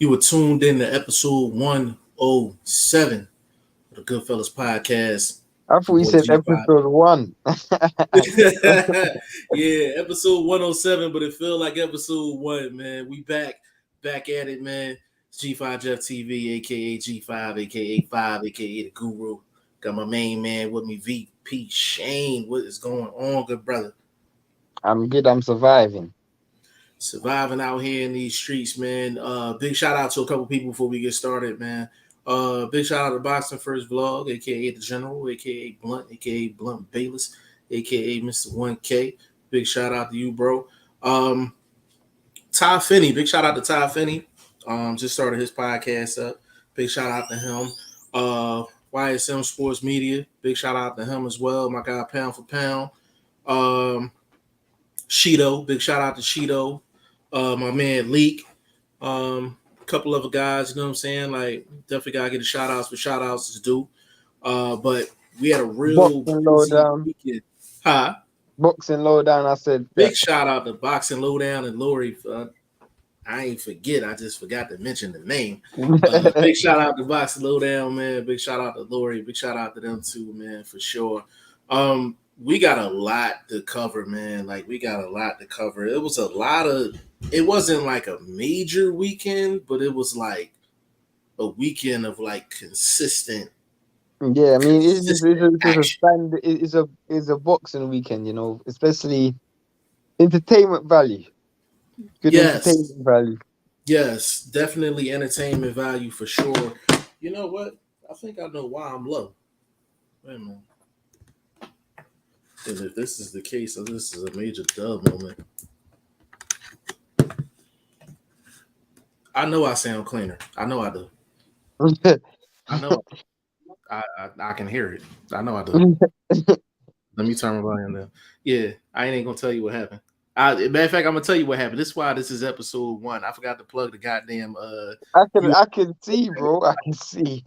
You were tuned in to episode 107 of the Goodfellas podcast. I Your thought you boy said G5. episode 1. Yeah, episode 107, but it felt like episode 1, man. We back at it, man. It's G5 Jeff TV, aka G5, aka 5, aka the Guru. Got my main man with me, VP Shane. What is going on, good brother? I'm good. I'm surviving. Surviving out here in these streets, man. Big shout out to a couple people before we get started, man. Big shout out to BoxingFirstVlog, aka the General, aka Blunt, aka Blunt Bayless, aka Mr. 1K. Big shout out to you, bro. Ty Finney, big shout out to Ty Finney. Just started his podcast up. Big shout out to him. YSM Sports Media, big shout out to him as well. My guy, Pound for Pound. Shido, big shout out to Shido. My man Leak. A couple other guys, you know what I'm saying? Like, definitely gotta get a shout outs for shout outs to do. But we had a real Boxing busy Lowdown. weekend. Huh? Boxing Lowdown. I said Big shout out to Boxing Lowdown and Lori. I ain't forget. I just forgot to mention the name. Big shout out to Boxing Lowdown, man. Big shout out to Lori. Big shout out to them too, man, for sure. We got a lot to cover, man. Like, we got a lot to cover. It was a lot of. It wasn't like a major weekend, but it was like a weekend of like consistent. Yeah, I mean, it's just action. it's a boxing weekend, you know, especially entertainment value. Good entertainment value. Yes, definitely entertainment value for sure. You know what? I think I know why I'm low. Wait a minute. And if this is the case, so this is a major dub moment. I know I sound cleaner. I know I do. I know I can hear it. I know I do. Let me turn my volume down. Yeah, I ain't gonna tell you what happened. Matter of fact, I'm gonna tell you what happened. This is why this is episode 1. I forgot to plug the goddamn. I can see, bro. I can see.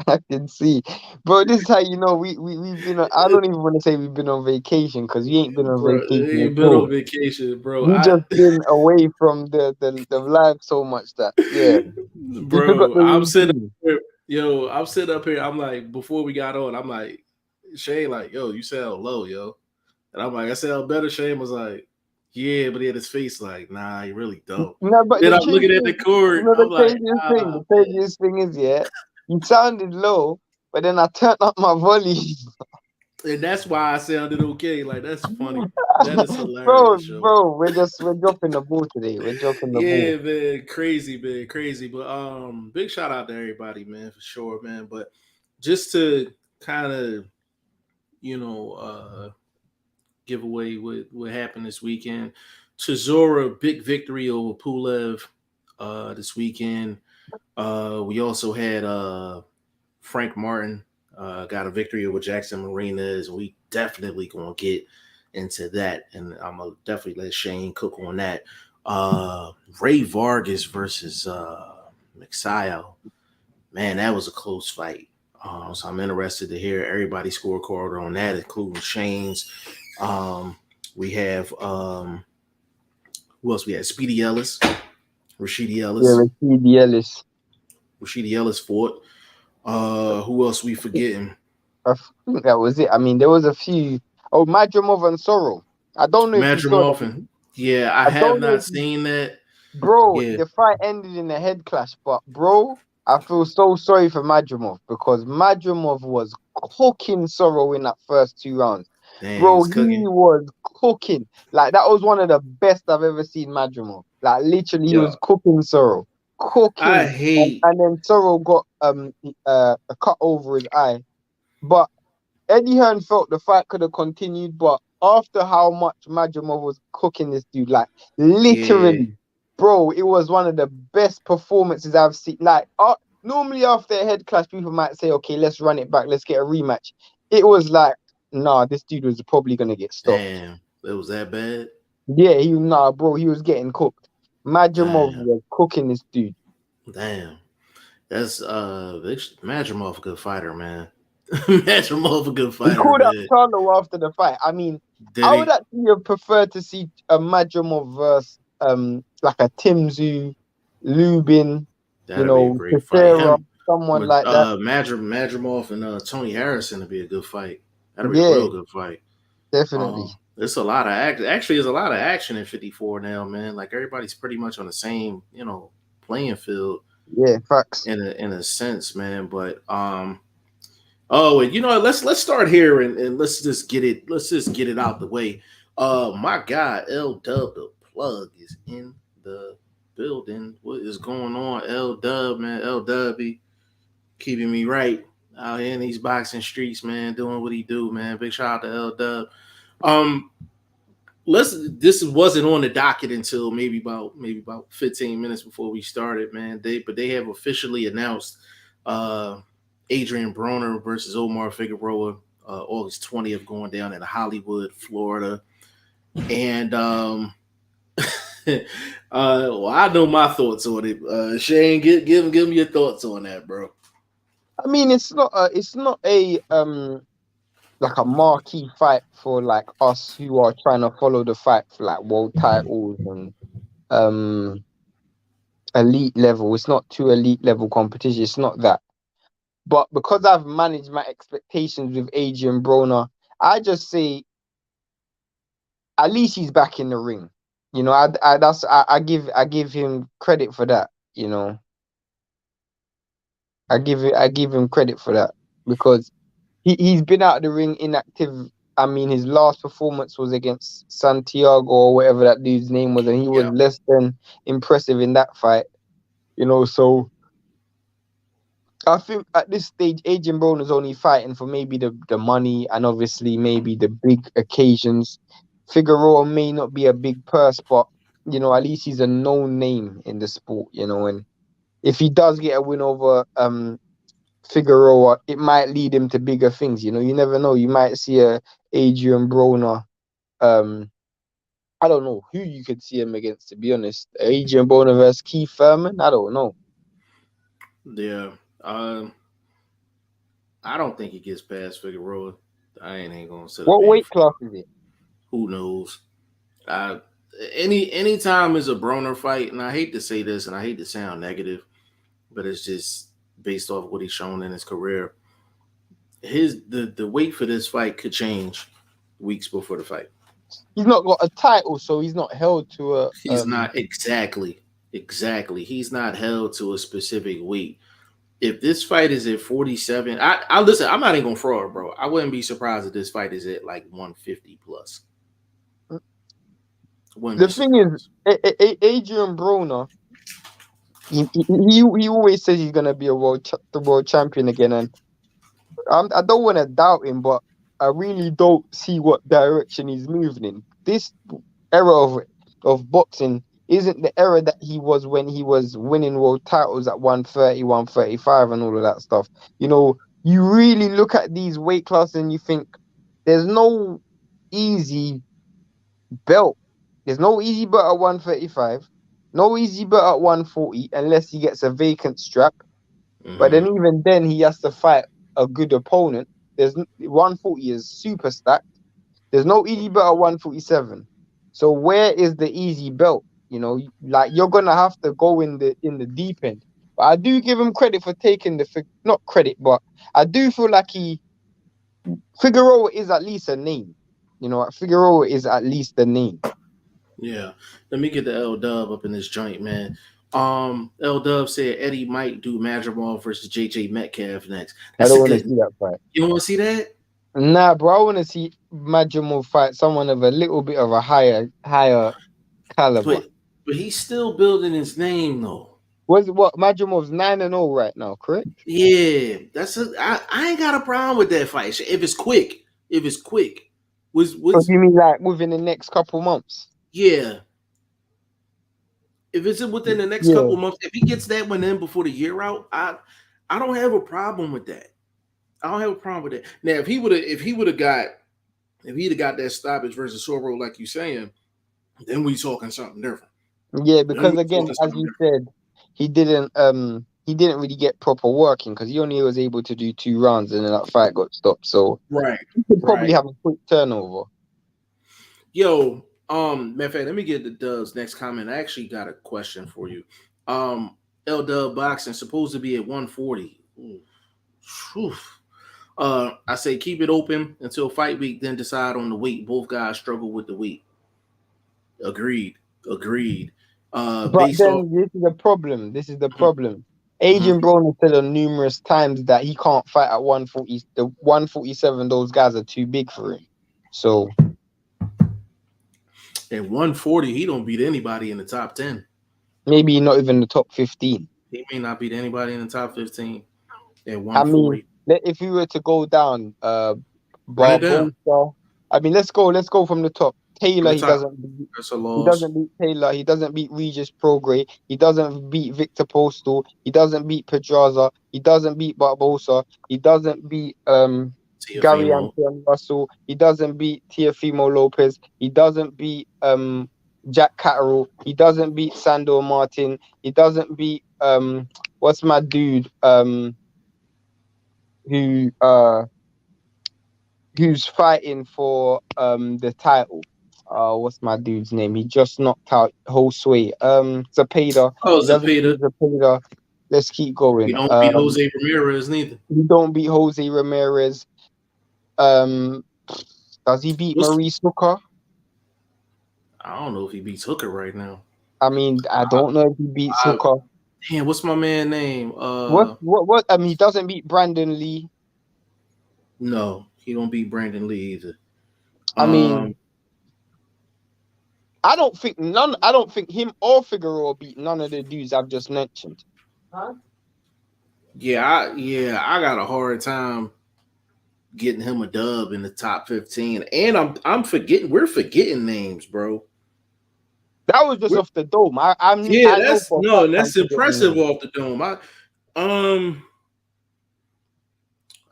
I can see, bro. This is how you know we've been. I don't even want to say we've been on vacation because we ain't been on vacation. You ain't been on vacation, bro. We just been away from the live so much that bro. I'm sitting up here. I'm like, before we got on, I'm like, Shane, like, yo, you sound low, yo, and I'm like, I sound better. Shane was like, yeah, but he had his face like, nah, you really don't. No, but then I'm looking at the cord. You know, the craziest thing is, you sounded low, but then I turned up my volume. And that's why I sounded okay. Like, that's funny. That is hilarious, bro. We're dropping the ball today. We're dropping the ball. Yeah, man, crazy. But big shout out to everybody, man, for sure, man. But just to kind of, give away what happened this weekend. Chisora, big victory over Pulev this weekend. We also had Frank Martin got a victory over Jackson Marinas. We definitely gonna get into that, and I'm gonna definitely let Shane cook on that. Ray Vargas versus Magsayo. Man, that was a close fight. So I'm interested to hear everybody's scorecard on that, including Shane's. We have who else? We had Speedy Ellis, Rashidi Ellis. Yeah, Rashidi Ellis fought. Who else we forgetting? I think that was it. I mean, there was a few. Oh, Madrimov and Sorrow. I don't know if you saw that. Yeah, I have not seen that. Bro, the fight ended in a head clash, but bro, I feel so sorry for Madrimov because Madrimov was cooking Sorrow in that first 2 rounds. Dang, bro, he was cooking. Like, that was one of the best I've ever seen Madrimov. Like, literally, he was cooking Sorrow. I hate. And then Sorrow got a cut over his eye. But Eddie Hearn felt the fight could have continued, but after how much Madrimov was cooking this dude, like, literally, bro, it was one of the best performances I've seen. Like, normally after a head clash, people might say, okay, let's run it back, let's get a rematch. It was like, nah, this dude was probably gonna get stopped. Damn, it was that bad? Yeah, he was getting cooked. Madrimov was cooking this dude. Damn. That's Madrimov a good fighter, man. Madrimov a good fighter. He called up Charlo after the fight. I mean, I would actually have preferred to see a Madrimov versus like a Tim Tszyu Lubin, That'll be a great fight. Chisora, Him, someone like that. Madrimov and Tony Harrison would be a good fight. That'll be a Yeah, real good fight. definitely. There's a lot of actually there's a lot of action in 54 now, man. Like everybody's pretty much on the same, playing field Yeah, facts. in a sense, man. But and let's start here and let's just get it out the way. My guy L Dub the plug is in the building. What is going on, L Dub, man? L Dubby keeping me right out here in these boxing streets, man, doing what he do, man. Big shout out to L Dub. Um, this wasn't on the docket until maybe about 15 minutes before we started, man. They have officially announced Adrian Broner versus Omar Figueroa, August 20th, going down in Hollywood, Florida. And well, I know my thoughts on it. Shane, give me your thoughts on that, bro. I mean, it's not a like a marquee fight for like us who are trying to follow the fight for like world titles and um elite level. It's not too elite level competition. It's not that. But because I've managed my expectations with Adrian Broner, I just say at least he's back in the ring. I give him credit for that. I give him credit for that because he's been out of the ring inactive. I mean, his last performance was against Santiago or whatever that dude's name was, and he was Yeah, less than impressive in that fight. So I think at this stage, Adrian Broner is only fighting for maybe the money and obviously maybe the big occasions. Figueroa may not be a big purse, but at least he's a known name in the sport. And if he does get a win over Figueroa, it might lead him to bigger things. You never know. You might see a Adrian Broner. I don't know who you could see him against. To be honest, Adrian Broner versus Keith Thurman. I don't know. yeah. I don't think he gets past Figueroa. I ain't gonna sit up What here. weight class is it? Who knows? I any time is a Broner fight, and I hate to say this, and I hate to sound negative, but it's just based off what he's shown in his career. The weight for this fight could change weeks before the fight. He's not got a title, so he's not held to a. He's not exactly. He's not held to a specific weight. If this fight is at 47, I listen. I'm not even gonna fraud, bro. I wouldn't be surprised if this fight is at like 150 plus. The thing is, Adrian Broner, he always says he's gonna be the world champion again, and I don't want to doubt him, but I really don't see what direction he's moving in. This era of boxing isn't the era that he was when he was winning world titles at 130, 135 and all of that stuff. You really look at these weight classes and you think there's no easy belt. There's no easy belt at 135, no easy belt at 140 unless he gets a vacant strap. But then even then he has to fight a good opponent. There's 140 is super stacked. There's no easy belt at 147. So where is the easy belt? Like you're gonna have to go in the deep end. But I do give him credit for taking not credit, but I do feel like Figueroa is at least a name. Figueroa is at least a name. Yeah. Let me get the L Dub up in this joint, man. L Dub said Eddie might do Madrigal versus JJ Metcalf next. I That's don't a want to good. see that fight. You don't want to see that? Nah, bro, I want to see Majimov fight someone of a little bit of a higher caliber. But he's still building his name though. What Majimov's 9-0 right now, correct? Yeah, I ain't got a problem with that fight. If it's quick. Was You mean like within the next couple months? Yeah. If it's within the next couple of months, if he gets that one in before the year out, I don't have a problem with that. I don't have a problem with that. Now, if he'd have got that stoppage versus Soro, like you saying, then we talking something different. Yeah, because again, as you said, he didn't really get proper working because he only was able to do 2 rounds and then that fight got stopped. So he could probably have a quick turnover. Yo, matter of fact, let me get the Dub's next comment. I actually got a question for you. L Dub Boxing supposed to be at 140. Oof. I say keep it open until fight week, then decide on the weight. Both guys struggle with the weight. Agreed. Agreed. But Based off. then this is the problem. This is the Mhm, problem. mhm. Adrian Broner said on numerous times that he can't fight at 140. The 147, those guys are too big for him. So At 140, he don't beat anybody in the top 10. maybe not even the top 15. He may not beat anybody in the top 15 at I mean, 140. if we were to go down, Run it down Barbosa. I mean, let's go from the top. from Taylor, the he top. doesn't beat. That's a He loss. doesn't beat Taylor. He doesn't beat Regis Prograis. He doesn't beat Victor Postal. He doesn't beat Pedraza. He doesn't beat Barbosa. He doesn't beat Gary Tiafimo. Anton Russell. He doesn't beat Teofimo Lopez. He doesn't beat Jack Catterall. He doesn't beat Sandor Martin. He doesn't beat what's my dude who who's fighting for the title. What's my dude's name? He just knocked out Josue. Zapata. Oh, He doesn't Zepeda. beat Zapata. Let's keep You going. don't beat Jose Ramirez neither. He don't beat Jose Ramirez. Um, does he beat What's Maurice Hooker? I don't know if he beats Hooker right now. I mean, I don't know if he beats I, Hooker. damn, what's my man name? What? He doesn't beat Brandon Lee. No, he don't beat Brandon Lee either. I Um, mean, I don't think none. I don't think him or Figueroa beat none of the dudes I've just mentioned. I got a hard time getting him a dub in the top 15. And I'm forgetting we're forgetting names, bro. That was just We're, off the dome. yeah, I know for a fact I'm that's forgetting impressive names. off the dome. Um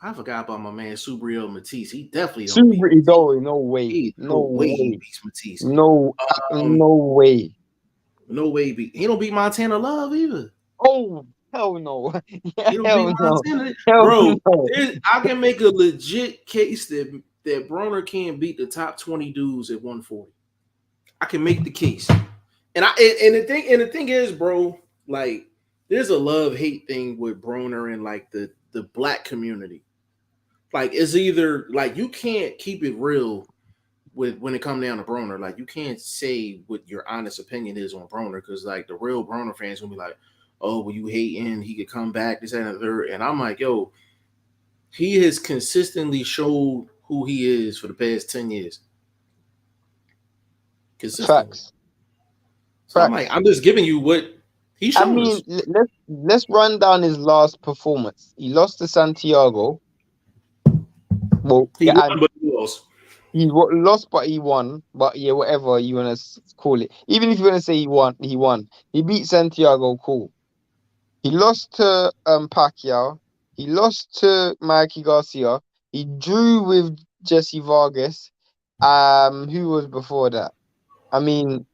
I forgot about my man Subriel Matisse. He definitely don't beat Subri, Matisse. no way, No way he beats Matisse. no, Um, no way. no way he don't beat Montana Love either. Oh hell no, yeah, He don't beat hell no, Montana. hell Bro, no. I can make a legit case that Broner can't beat the top 20 dudes at 140. I can make the case. The thing is, bro, like there's a love-hate thing with Broner and like the black community. Like it's either like you can't keep it real with when it comes down to Broner. Like you can't say what your honest opinion is on Broner because like the real Broner fans gonna be like, oh, well, you hating, he could come back, this and the third. And I'm like, yo, he has consistently showed who he is for the past 10 years. Consistently. Facts, So I'm like, facts. I'm just giving you what he's I shown mean, us. let's run down his last performance. He lost to Santiago. Well, He yeah, and won, but he lost. he lost, but he won. But yeah, whatever you wanna call it. Even if you wanna say he won, he won. He beat Santiago. Cool. He lost to Pacquiao. He lost to Mikey Garcia. He drew with Jesse Vargas. Who was before that? I mean,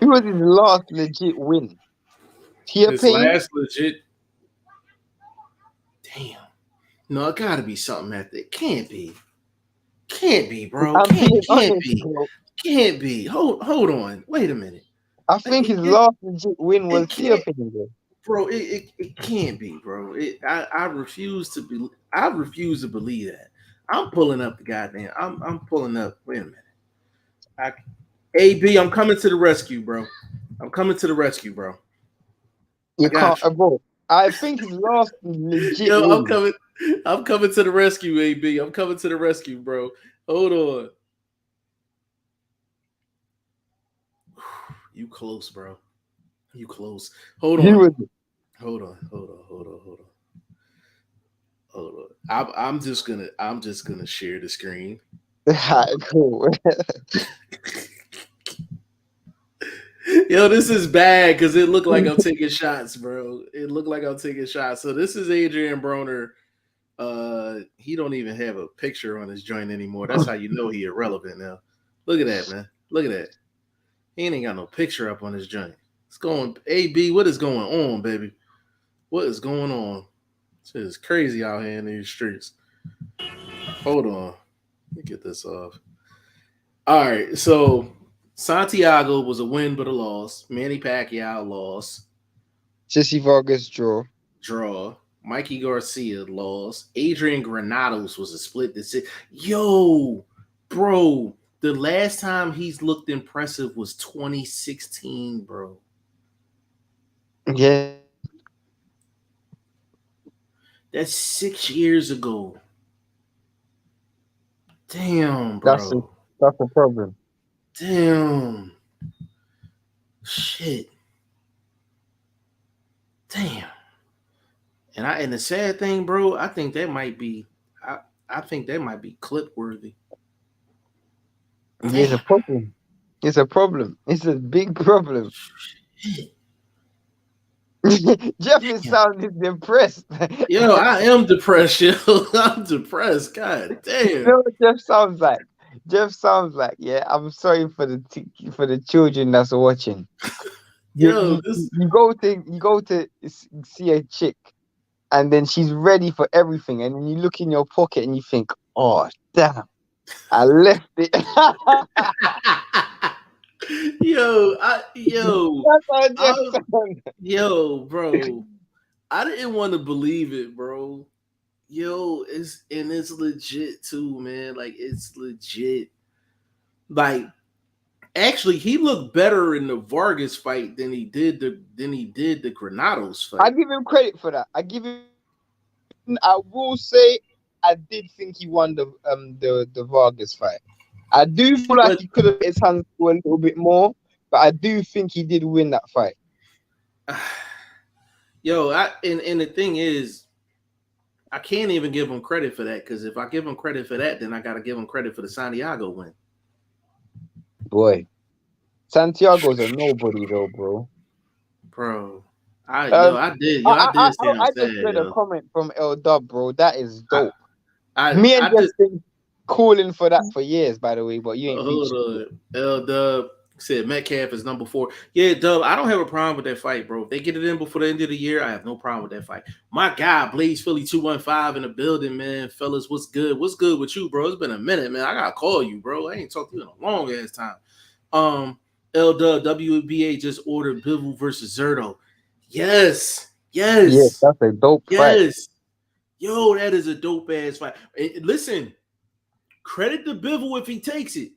who was his last legit win? Tia His Payne? last legit. Damn. No, it gotta be something at that. Can't be. Can't be, bro. I'm being Can't honest, be. bro. Can't be. Hold on. Wait a minute. I think his It, last legit win was it Tia can't, Payne, bro. bro. It can't be, bro. I refuse to be. I refuse to believe that. I'm pulling up the goddamn. I'm pulling up. Wait a minute. I, AB, I'm coming to the rescue, bro. I'm coming to the rescue, bro. I You can't, got you. bro. I think his last legit Yo, I'm win. coming. I'm coming to the rescue, AB. I'm coming to the rescue, bro. Hold on. You close, bro. You close. Hold Who on. was it? Hold on. Hold on. I'm just gonna share the screen. Cool. Yo, this is bad because it looked like I'm taking shots, bro. It looked like I'm taking shots. So this is Adrian Broner. He don't even have a picture on his joint anymore. That's how you know he irrelevant now. Look at that, man. Look at that. He ain't got no picture up on his joint. It's going AB. What is going on, baby? What is going on? This is crazy out here in these streets. Hold on. Let me get this off. All right. So Santiago was a win but a loss. Manny Pacquiao lost. Sissy Vargas draw. Draw. Mikey Garcia lost. Adrian Granados was a split decision. Yo, bro, the last time he's looked impressive was 2016, bro. Yeah. That's 6 years ago. Damn, That's a bro. that's a problem. Damn. Shit. Damn. And the sad thing, bro, I think that might be I think that might be clip worthy. Yeah, it's a Damn. problem. It's a problem. It's a big problem. Shit. Jeff is Damn. sounding depressed. Yo, I am depressed, yo. I'm depressed. God You damn. know what Jeff sounds like? Jeff sounds like, yeah, I'm sorry for the children that's watching. You, Yo, you this you go to see a chick, and then she's ready for everything, and then you look in your pocket and you think, oh damn, I left it. yo, That's how Jeff I, sounds. yo, bro. I didn't want to believe it, bro. Yo, it's legit too, man. Like it's legit. Like actually, he looked better in the Vargas fight than he did the Granados I fight. give him credit for that. I will say I did think he won the Vargas fight. I do feel like But he could have his hands to a little bit more, but I do think he did win that fight. yo, and the thing is, I can't even give him credit for that because if I give him credit for that, then I got to give him credit for the Santiago win, Boy, Santiago's a nobody though, bro. bro. Um, I did say I'm I just sad, read a yo. comment from L Dub, bro. That is I dope. I Me and I Jeff just been calling for that for years, by the way, but you ain't hold reached it. on. L Dub said Metcalf is number 4. Yeah, Dub, I don't have a problem with that fight, bro. If they get it in before the end of the year, I have no problem with that fight. My guy, Blaze Philly 215 in the building, man. Fellas, what's good? What's good with you, bro? It's been a minute, man. I gotta call you, bro. I ain't talked to you in a long ass time. Um, L Dub WBA just ordered Bivol versus Zerto. Yes, Yeah, yes, that's a dope fight. yes. Yo, that is a dope ass fight. Listen, credit to Bivol if he takes it.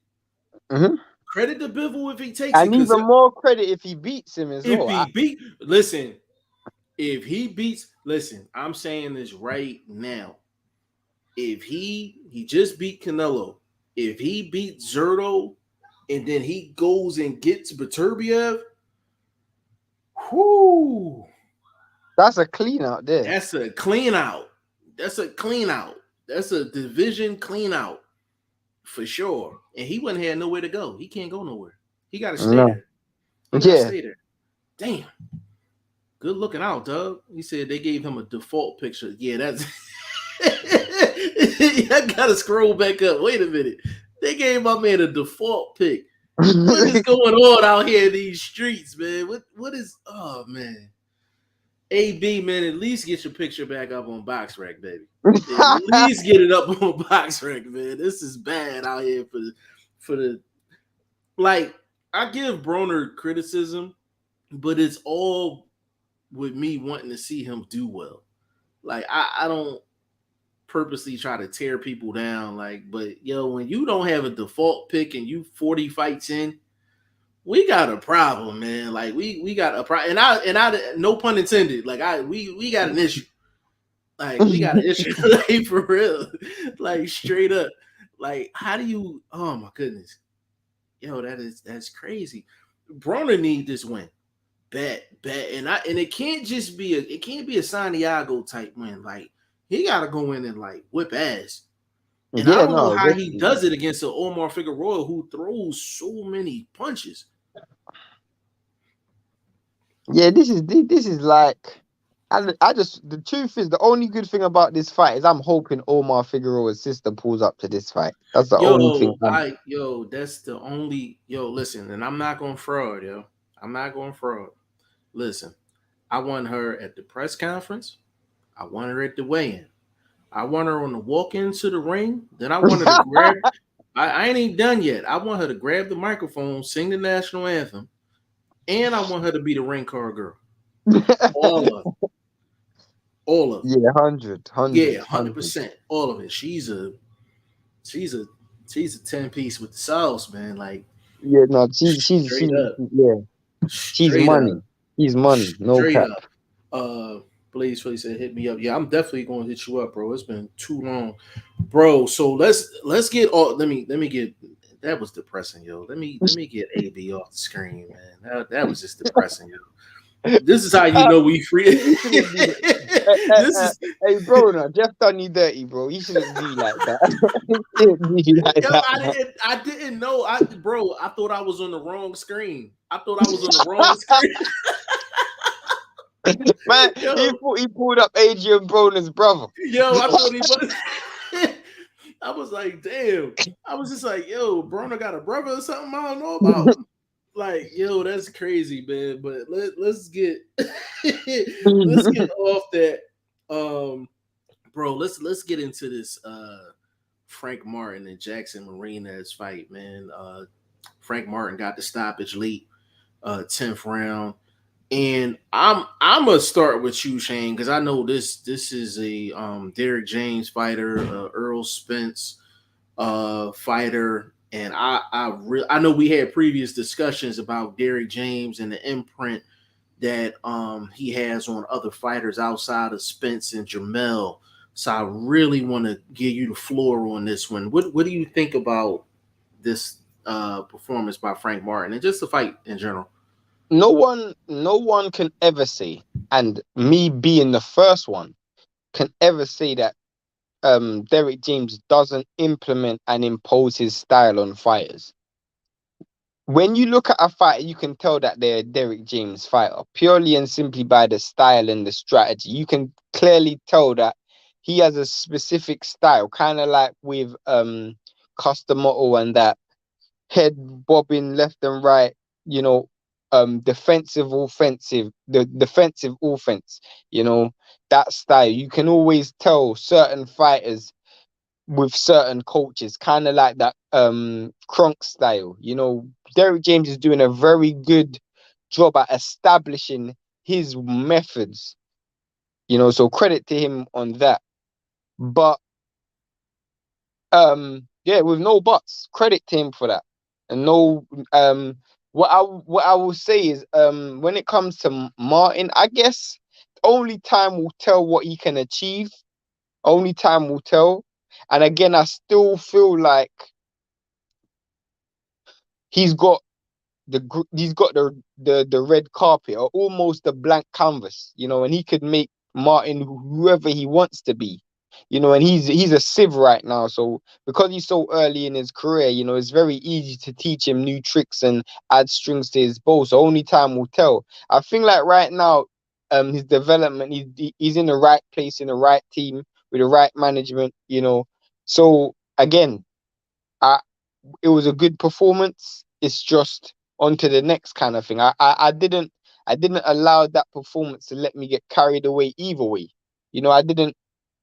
Hmm. Credit to Bivol if he takes it, And because even more credit if he beats him as if well. he beat, listen, if he beats, listen, I'm saying this right now. If he just beat Canelo, if he beats Zerto, and then he goes and gets Beterbiev, whoo, That's a clean out there. that's a clean out. That's a clean out. That's a division clean out for sure. And he wouldn't have nowhere to go. He can't go nowhere. He got to stay No. there. He got to Yeah. stay there. Damn. Good looking out, Doug. He said they gave him a default picture. Yeah, that's. I gotta scroll back up. Wait a minute. They gave my man a default pick. What is going on out here in these streets, man? What is? Oh man. AB, man, at least get your picture back up on BoxRec, baby. At least get it up on BoxRec, man. This is bad out here for the like. I give Broner criticism, but it's all with me wanting to see him do well. Like I don't purposely try to tear people down. Like, but yo, when you don't have a default pick and you 40 fights in, we got a problem, man. Like we got a problem, and I no pun intended. Like we got an issue. Like we got an issue, like for real, like straight up. Like how do you? Oh my goodness, yo, that's crazy. Broner need this win, bet, and it can't just be a Santiago type win. Like he got to go in and like whip ass. And I Yeah, don't know no, how he definitely. does it against an Omar Figueroa who throws so many punches. Yeah, this is like, I just, the truth is, the only good thing about this fight is I'm hoping Omar Figueroa's sister pulls up to this fight. That's the only thing. That's the only listen, and I'm not gonna fraud, yo. I'm not gonna fraud. Listen, I want her at the press conference. I want her at the weigh-in. I want her on the walk into the ring. Then I want her to grab. I ain't even done yet. I want her to grab the microphone, sing the national anthem, and I want her to be the ring card girl. All of it. All of it. Yeah, 100, Yeah, 100. 100%. All of it. She's a she's a 10 piece with the sauce, man. Like Yeah, no, straight up. yeah, she's Straight up. money. She's money, no Straight cap. up. Blaze Philly said hit me up. Yeah, I'm definitely gonna hit you up, bro. It's been too long. Bro, so let's get all let me get that was depressing, yo. Let me get AB off the screen, man. That was just depressing, yo. This is how you know we free. He shouldn't do that. This is Hey, bro, no, Jeff done you dirty, bro. He shouldn't do like that. He shouldn't do like yo, that, I didn't know. I thought I was on the wrong screen. I thought I was on the wrong screen. man. Yo, He pulled up Adrian Broner's brother. I thought he was. I was like, damn. I was just like, yo, Bruno got a brother or something I don't know about. Like, yo, that's crazy, man. But let's get let's get off that. Bro, let's get into this Frank Martin and Jackson Martinez fight, man. Frank Martin got the stoppage late, 10th round. And I'm gonna start with you, Shane, because I know this is a Derrick James fighter, Earl Spence fighter, and I know we had previous discussions about Derrick James and the imprint that he has on other fighters outside of Spence and Jamel. So I really want to give you the floor on this one. What do you think about this performance by Frank Martin and just the fight in general? No one can ever say, and me being the first one, can ever say that Derrick James doesn't implement and impose his style on fighters. When you look at a fighter, you can tell that they're a Derrick James fighter purely and simply by the style and the strategy. You can clearly tell that he has a specific style, kind of like with Customoto and that head bobbing left and right, you know, defensive, offensive, the defensive offense, that style. You can always tell certain fighters with certain coaches, kind of like that Kronk style. Derrick James is doing a very good job at establishing his methods, so credit to him on that. But yeah, with no buts, credit to him for that. And no what I will say is when it comes to Martin, I guess only time will tell what he can achieve. Only time will tell. And again, I still feel like he's got the red carpet or almost the blank canvas, and he could make Martin whoever he wants to be, and he's a civ right now. So because he's so early in his career, it's very easy to teach him new tricks and add strings to his bow. So only time will tell. I think like right now, his development, he's in the right place in the right team with the right management, So again, I it was a good performance. It's just on to the next kind of thing. I didn't allow that performance to let me get carried away either way. I didn't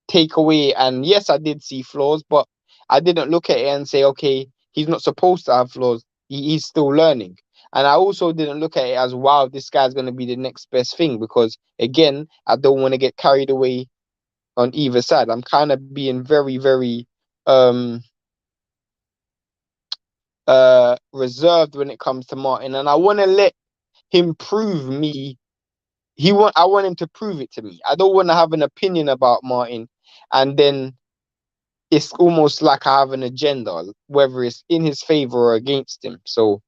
take away, and yes, I did see flaws, but I didn't look at it and say, okay, he's not supposed to have flaws. He's still learning. And I also didn't look at it as, wow, this guy's going to be the next best thing, because again, I don't want to get carried away on either side. I'm kind of being very, very um reserved when it comes to Martin, and I want to let him prove me. I want him to prove it to me. I don't want to have an opinion about Martin, and then it's almost like I have an agenda, whether it's in his favor or against him. So,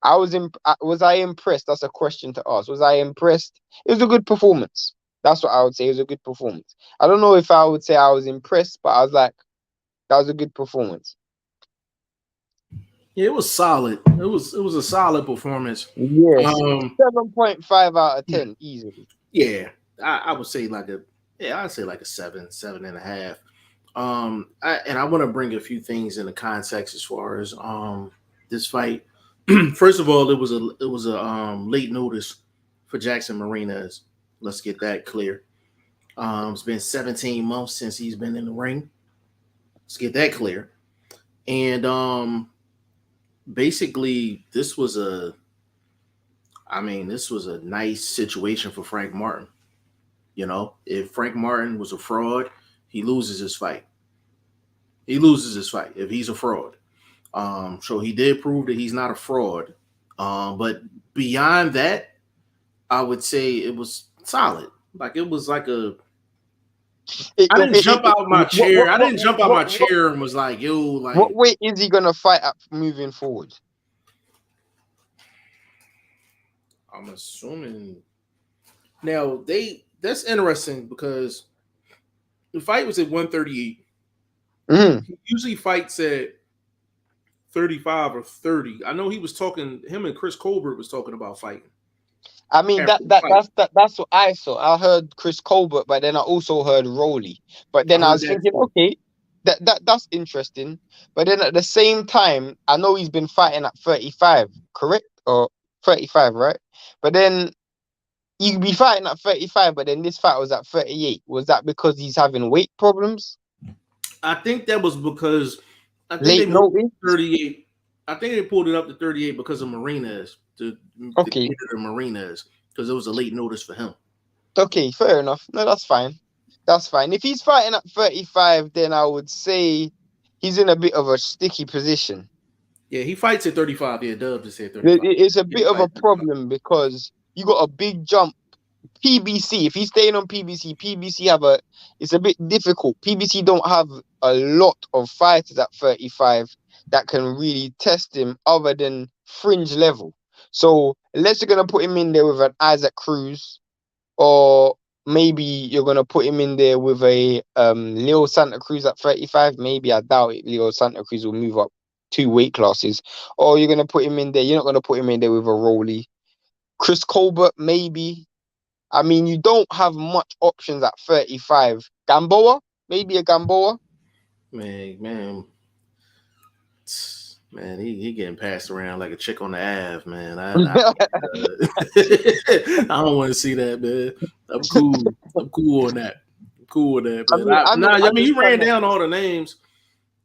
was I impressed? That's a question to ask. Was I impressed? It was a good performance. That's what I would say. It was a good performance. I don't know if I would say I was impressed, but I was like, that was a good performance. Yeah, it was solid. It was a solid performance. Yes, Um, 7.5 out of 10 easily. yeah, I would say I'd say like a 7.5. And I want to bring a few things into context as far as this fight. First of all, it was a late notice for Jackson Martinez. Let's get that clear. It's been 17 months since he's been in the ring. Let's get that clear. And basically, this was I mean, this was a nice situation for Frank Martin. You know, if Frank Martin was a fraud, he loses his fight. He loses his fight if he's a fraud. So he did prove that he's not a fraud. But beyond that, I would say it was solid. Like it was like a. I didn't jump out my chair. I didn't jump out my chair and was like, "Yo, like." What weight is he gonna fight at moving forward? I'm assuming. Now that's interesting because the fight was at 138. He usually fights at 35 or 30. I know he was talking. Him and Chris Colbert was talking about fighting. I mean that's what I saw. I heard Chris Colbert, but then I also heard Rowley. But then I was thinking, okay, that's interesting. But then at the same time, I know he's been fighting at 35, correct? Or 35, right? But then you could be fighting at 35, but then this fight was at 38. Was that because he's having weight problems? I think that was because I think Late they moved notice? 38. I think they pulled it up to 38 because of Marinez. The Marinez, because it was a late notice for him. Okay, fair enough. No, that's fine. That's fine. If he's fighting at 35, then I would say he's in a bit of a sticky position. Yeah, he fights at 35. Yeah, Dub just said 35. It's a bit of a problem because you got a big jump. PBC, if he's staying on PBC it's a bit difficult. PBC don't have a lot of fighters at 35 that can really test him other than fringe level. So unless you're gonna put him in there with an Isaac Cruz, or maybe you're gonna put him in there with a Leo Santa Cruz at 35. Maybe I doubt it. Leo Santa Cruz will move up 2 weight classes. Or you're gonna put him in there. You're not gonna put him in there with a Rowley. Chris Colbert, maybe. I mean, you don't have much options at 35. Gamboa, maybe a Gamboa. Man, he getting passed around like a chick on the Ave, man. I don't want to see that, man. I'm cool on that. I'm cool with that, man. I mean, you ran down all the names.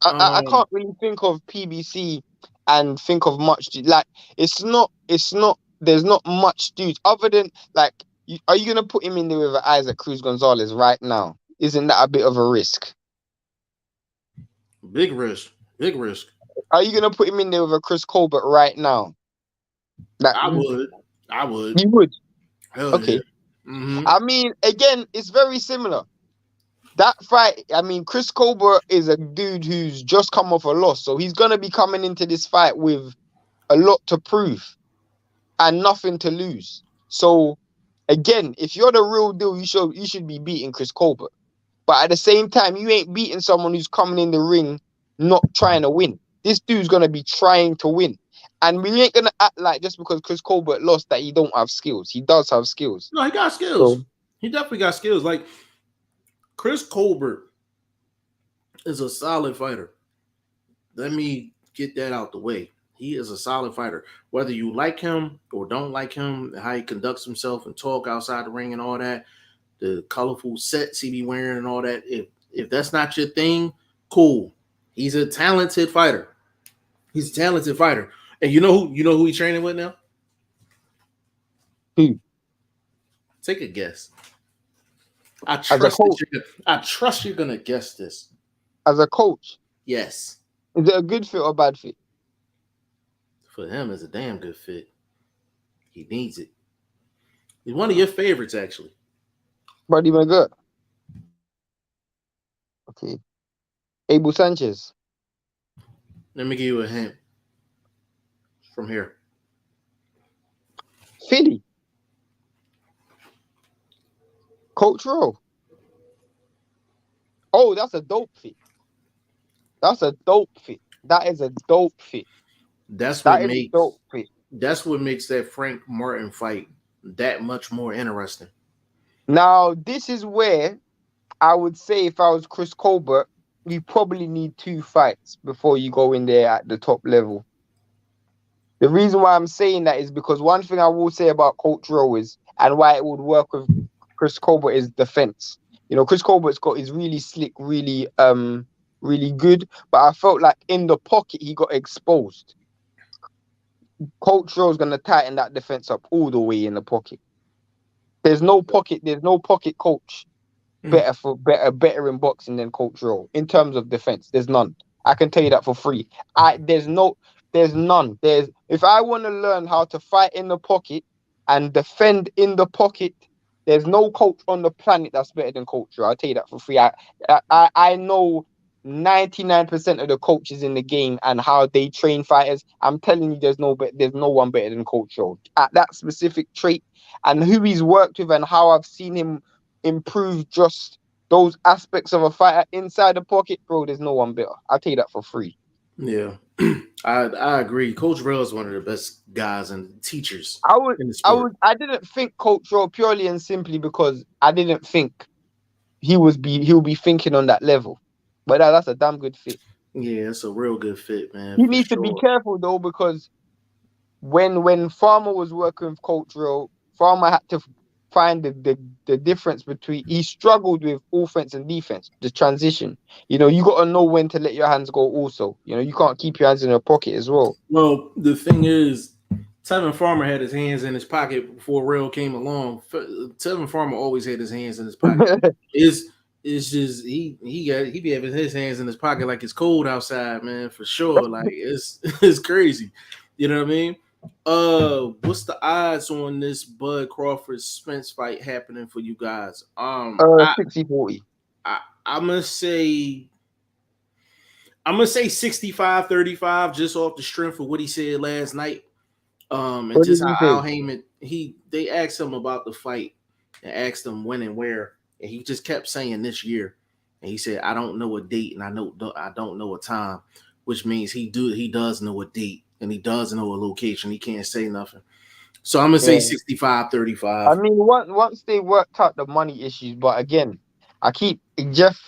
I can't really think of PBC and think of much. Like, it's not. There's not much dudes other than like. Are you gonna put him in there with Isaac Cruz Gonzalez right now? Isn't that a bit of a risk? Big risk. Are you gonna put him in there with a Chris Colbert right now? Like, I would. You would. Hell okay. Yeah. Mm-hmm. I mean, again, it's very similar. That fight. I mean, Chris Colbert is a dude who's just come off a loss, so he's gonna be coming into this fight with a lot to prove and nothing to lose. So. Again, if you're the real deal, you should be beating Chris Colbert. But at the same time, you ain't beating someone who's coming in the ring not trying to win. This dude's gonna be trying to win. And we ain't gonna act like just because Chris Colbert lost that he don't have skills. He does have skills. No, he got skills. So, he definitely got skills. Like Chris Colbert is a solid fighter. Let me get that out the way. He is a solid fighter. Whether you like him or don't like him, how he conducts himself and talk outside the ring and all that, the colorful sets he be wearing and all that. If that's not your thing, cool. He's a talented fighter. And you know who he's training with now? Who? Take a guess. I trust you're gonna guess this. As a coach? Yes. Is it a good fit or bad fit? For him, it's a damn good fit. He needs it. He's one of your favorites, actually. Buddy McGirt. Okay. Abel Sanchez. Let me give you a hint. From here. Philly. Coach Rowe. Oh, that's a dope fit. That is a dope fit. That's what makes that Frank Martin fight that much more interesting. Now, this is where I would say if I was Chris Colbert, you probably need 2 fights before you go in there at the top level. The reason why I'm saying that is because one thing I will say about Coach Rowe is, and why it would work with Chris Colbert, is defense. You know, Chris Colbert's is really slick, really good, but I felt like in the pocket he got exposed. Coach Rowe's gonna tighten that defense up all the way in the pocket. There's no pocket. There's no pocket coach better in boxing than Coach Rowe in terms of defense. There's none. I can tell you that for free. There's none. If I want to learn how to fight in the pocket and defend in the pocket, there's no coach on the planet that's better than Coach Rowe. I'll tell you that for free. I know 99% of the coaches in the game and how they train fighters. I'm telling you, there's no one better than Coach Rowe at that specific trait, and who he's worked with and how I've seen him improve just those aspects of a fighter inside the pocket, bro. There's no one better. I'll tell you that for free. Yeah, I agree. Coach Rell is one of the best guys and teachers in the sport. I didn't think Coach Rowe purely and simply because I didn't think he'll be thinking on that level. But that's a damn good fit. Yeah, it's a real good fit, man. He needs to be careful though, because when Farmer was working with Coach Rowe, Farmer had to find the difference between. He struggled with offense and defense, the transition. You know, you got to know when to let your hands go. Also, you know, you can't keep your hands in your pocket as well. Well, the thing is, Tevin Farmer had his hands in his pocket before Rail came along. Tevin Farmer always had his hands in his pocket. It's just he be having his hands in his pocket like it's cold outside, man, for sure. Like it's crazy. You know what I mean? What's the odds on this Bud Crawford Spence fight happening for you guys? 60-40. I'm gonna say 65-35 just off the strength of what he said last night. And What just did he how say? Al Heyman, they asked him about the fight and asked him when and where, and he just kept saying this year. And he said, I don't know a date and I don't know a time, which means he does know a date and he does know a location. He can't say nothing. So I'm gonna say 65-35. I mean, once they worked out the money issues, but again, Jeff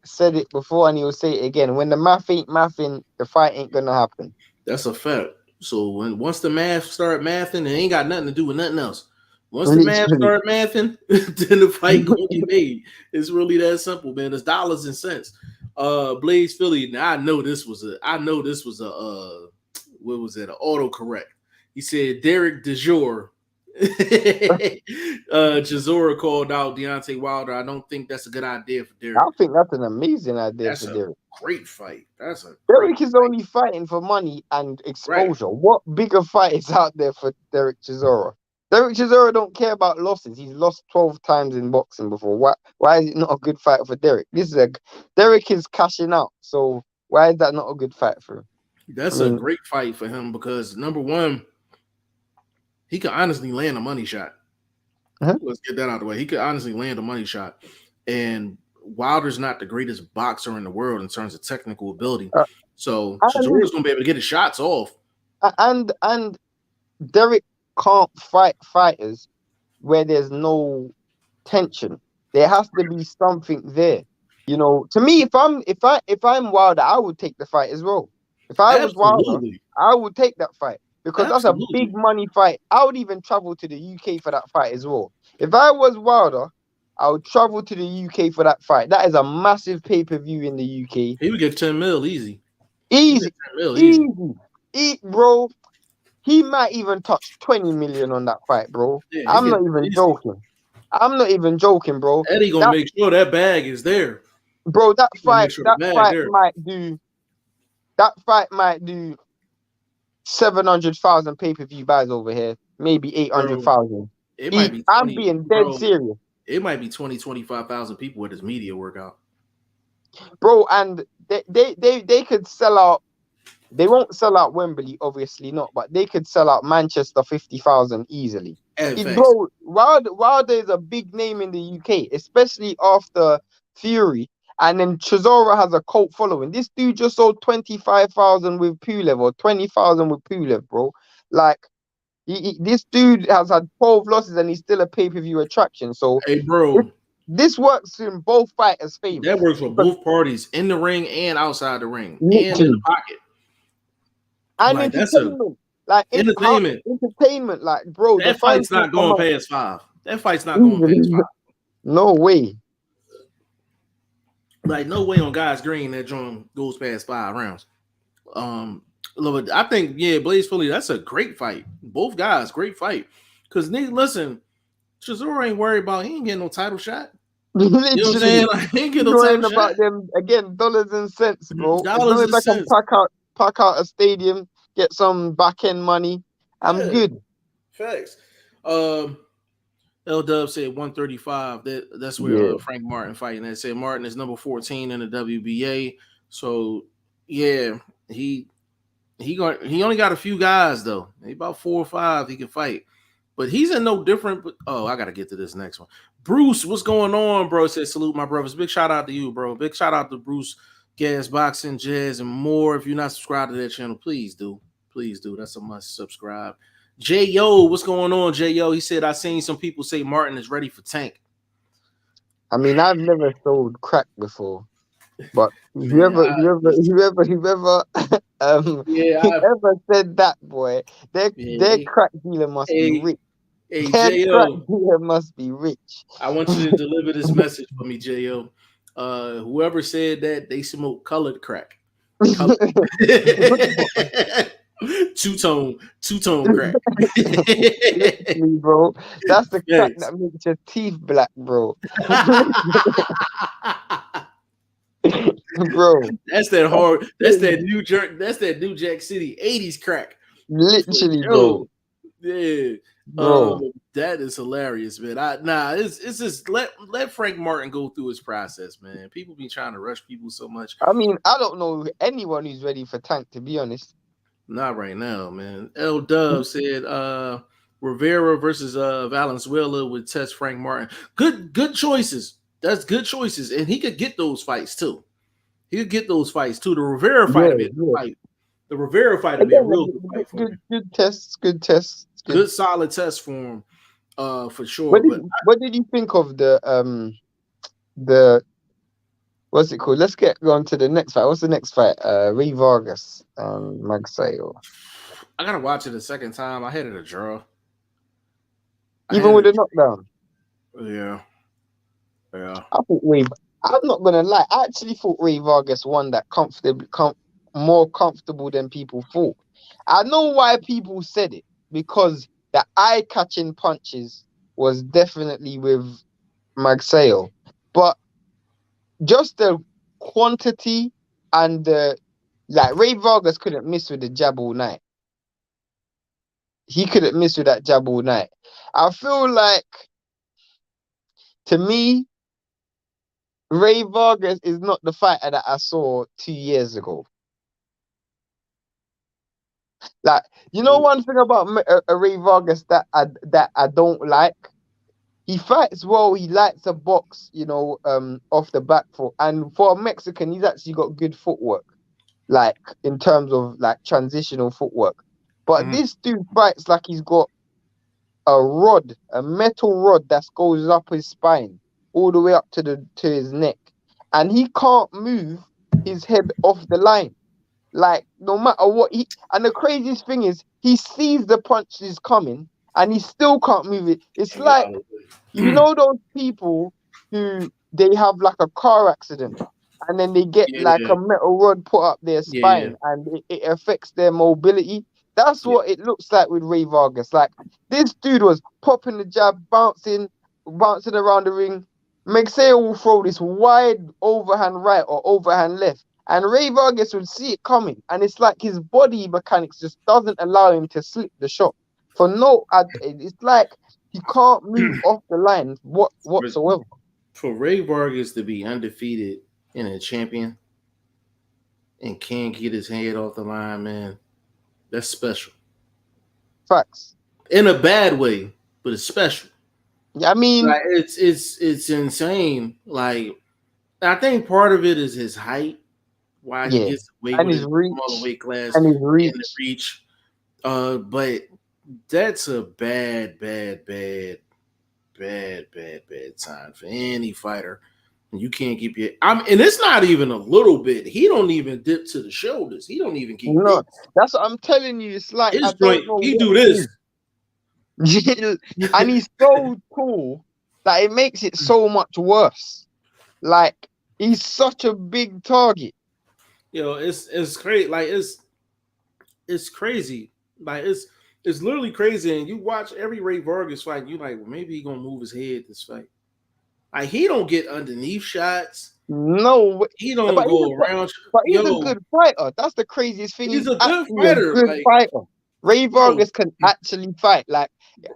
said it before and he'll say it again. When the math ain't mathing, the fight ain't gonna happen. That's a fact. So once the math start mathing, it ain't got nothing to do with nothing else. Once the math start mathing, then the fight gonna get made. It's really that simple, man. It's dollars and cents. Blaze Philly. Now I know this was a what was it? An autocorrect. He said Derek DeJour. Chisora called out Deontay Wilder. I don't think that's a good idea for Derek. I think that's an amazing idea for Derek. Great fight. Derek is only fighting for money and exposure. Right. What bigger fight is out there for Derek Chisora? Derek Chisora don't care about losses. He's lost 12 times in boxing before. Why is it not a good fight for Derek? Derek is cashing out. So why is that not a good fight for him? That's a great fight for him because number one, he could honestly land a money shot. Let's get that out of the way. He could honestly land a money shot. And Wilder's not the greatest boxer in the world in terms of technical ability. So Chisora's going to be able to get his shots off. And Derek can't fight fighters where there's no tension. There has to be something there. You know, to me, if I'm Wilder, I would take the fight as well. If I was Wilder, I would take that fight. Because that's a big money fight. I would even travel to the UK for that fight as well. If I was Wilder, I would travel to the UK for that fight. That is a massive pay-per-view in the UK. He would get 10 mil easy. Easy. Bro. He might even touch 20 million on that fight, bro. Yeah, I'm not even joking. I'm not even joking, bro. Eddie gonna make sure that bag is there. Bro, that fight might do 700,000 pay-per-view buys over here, maybe 800,000. It might be 20, I'm being dead serious. It might be 25,000 people at his media workout. Bro, and they could sell out. They won't sell out Wembley, obviously not, but they could sell out Manchester 50,000 easily. Bro, Wilder is a big name in the UK, especially after Fury. And then Chisora has a cult following. This dude just sold 25,000 with Pulev or 20,000 with Pulev, bro. Like, this dude has had 12 losses and he's still a pay-per-view attraction. So, hey, bro, this works in both fighters' favor. That works for both parties, in the ring and outside the ring, and in the pocket. And like, entertainment. Entertainment, like, bro. That fight's not going past 5. That fight's not going past 5. No way. Like, no way on God's green that joint goes past 5 rounds. Look, I think Blaze Philly. That's a great fight. Both guys, great fight. Because listen, Chisora ain't worried about. He ain't getting no title shot. You know what I'm Literally, saying? Like, he ain't getting no worrying title shot. about them again, dollars and cents, bro. As long Dollars as and I can cents. pack out a stadium, get some back end money, I'm Yeah, good. facts. L Dub said 135. That's where Yeah. Frank Martin fighting. They said Martin is number 14 in the WBA. So yeah, he only got a few guys though. He about 4 or 5 he can fight. But he's in no different. I gotta get to this next one. Bruce, what's going on, bro? Said salute my brothers. Big shout out to you, bro. Big shout out to Bruce, Gas, Boxing, Jazz, and more. If you're not subscribed to that channel, please do. Please do. That's a must subscribe. J.O., what's going on, J.O.? He said, I seen some people say Martin is ready for Tank. I mean, I've never sold crack before, but Man, whoever yeah, whoever said that, boy, their hey, crack dealer must be rich. hey, Their crack J.O., dealer must be rich. I want you to deliver this message for me, J.O. Whoever said that, they smoke colored crack. Color. two-tone crack. Literally, bro. That's the crack Thanks. that makes your teeth black, bro. Bro, That's that hard. That's that New Jerk. That's that New Jack City '80s crack. For literally, sure. bro. Yeah. Bro. That is hilarious, man. It's just let Frank Martin go through his process, man. People be trying to rush people so much. I mean, I don't know anyone who's ready for Tank, to be honest. Not right now, man. L Dub said Rivera versus Valenzuela would test Frank Martin. Good choices. That's good choices. And he could get those fights too. He could get those fights too. The Rivera fight would be a good fight. The Rivera fight would be a real good fight for him. Good tests, good tests. Good solid test for him, for sure. What did you think of the what's it called? Let's get on to the next fight. What's the next fight? Ray Vargas and Magsayo. I gotta watch it a second time. I had it a draw. Even with the knockdown. Yeah. Yeah. I'm not gonna lie. I actually thought Ray Vargas won that more comfortable than people thought. I know why people said it, because the eye-catching punches was definitely with Magsayo, but just the quantity and Ray Vargas couldn't miss with the jab all night. He couldn't miss with that jab all night. I feel like, to me, Ray Vargas is not the fighter that I saw 2 years ago. Like, you know, one thing about Ray Vargas that I don't like, he fights well. He likes to box, off the back foot. And for a Mexican, he's actually got good footwork, like in terms of like transitional footwork. But this dude fights like he's got a metal rod that goes up his spine all the way up to his neck, and he can't move his head off the line. Like, no matter what and the craziest thing is, he sees the punches coming and he still can't move it. It's like, you know, those people who they have like a car accident and then they get like a metal rod put up their spine and it affects their mobility. That's what it looks like with Ray Vargas. Like, this dude was popping the jab, bouncing around the ring. Magsayo will throw this wide overhand right or overhand left, and Ray Vargas would see it coming, and it's like his body mechanics just doesn't allow him to slip the shot. It's like he can't move off the line whatsoever. For Ray Vargas to be undefeated and a champion and can't get his head off the line, man, that's special. Facts. In a bad way, but it's special. I mean, like, it's insane. Like, I think part of it is his height, why he gets away with his smaller weight class and his reach. But that's a bad time for any fighter. You can't keep your. And it's not even a little bit. He don't even dip to the shoulders. He don't even keep. No, that's what I'm telling you. It's like, his joint. He do this, and he's so tall that it makes it so much worse. Like, he's such a big target. It's great. Like, it's crazy. Like it's literally crazy. And you watch every Ray Vargas fight, and you like, well, maybe he gonna move his head this fight. Like he don't get underneath shots. No, He don't go around. but he's a Yo, good fighter. That's the craziest thing. he's He's a good actually a fighter. good Like, fighter. Ray bro, Vargas can actually fight. Like,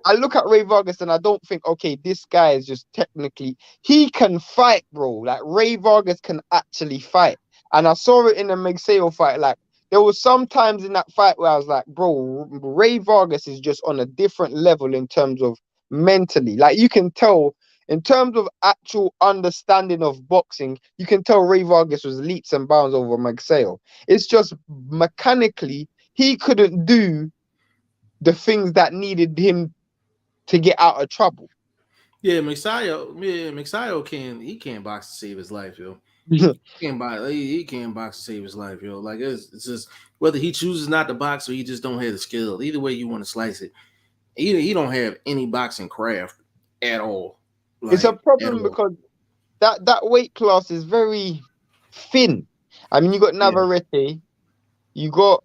I look at Ray Vargas and I don't think, okay, this guy is just technically, he can fight, bro. Like, Ray Vargas can actually fight. And I saw it in the Magsayo fight. Like, there was some times in that fight where I was like, bro, Ray Vargas is just on a different level in terms of mentally. Like, you can tell in terms of actual understanding of boxing, you can tell Ray Vargas was leaps and bounds over Magsayo. It's just mechanically, he couldn't do the things that needed him to get out of trouble. yeah, Magsayo can't box to save his life, yo. He can't box to save his life, yo. Like it's just whether he chooses not to box or he just don't have the skill. Either way you want to slice it, he don't have any boxing craft at all. Like, it's a problem because that weight class is very thin. I mean, you got Navarrete, you got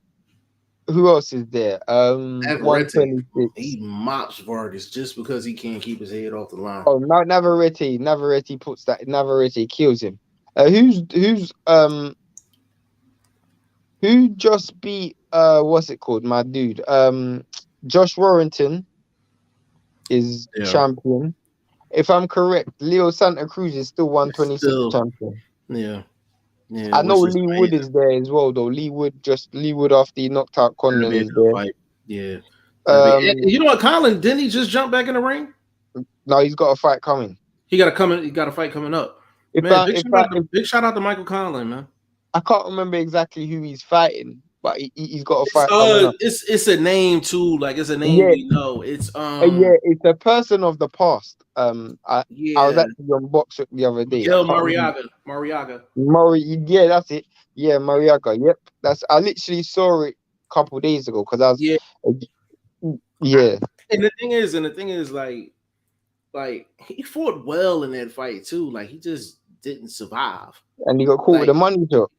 who else is there? Navarrete, 126. he mops Vargas just because he can't keep his head off the line. Oh, Navarrete puts that. Navarrete kills him. Who just beat what's it called? My dude. Josh Warrington is champion. If I'm correct, Leo Santa Cruz is still 126 champion. Yeah. I know Lee Wood is there as well, though. Lee Wood after he knocked out Conlon is there. Fight. Yeah. You know what, Colin? Didn't he just jump back in the ring? No, he's got a fight coming. He got a fight coming up. Big shout out to Michael Conlon, man. I can't remember exactly who he's fighting, but he's got a fight coming up. It's a name too, like it's a name we know. It's it's a person of the past. I was actually on Box the other day. Mariaga. Yeah, that's it. Yeah, Mariaga. Yep, I literally saw it a couple days ago because I was. Yeah. And the thing is, like he fought well in that fight too. Like he just didn't survive. And he got caught with the money shot.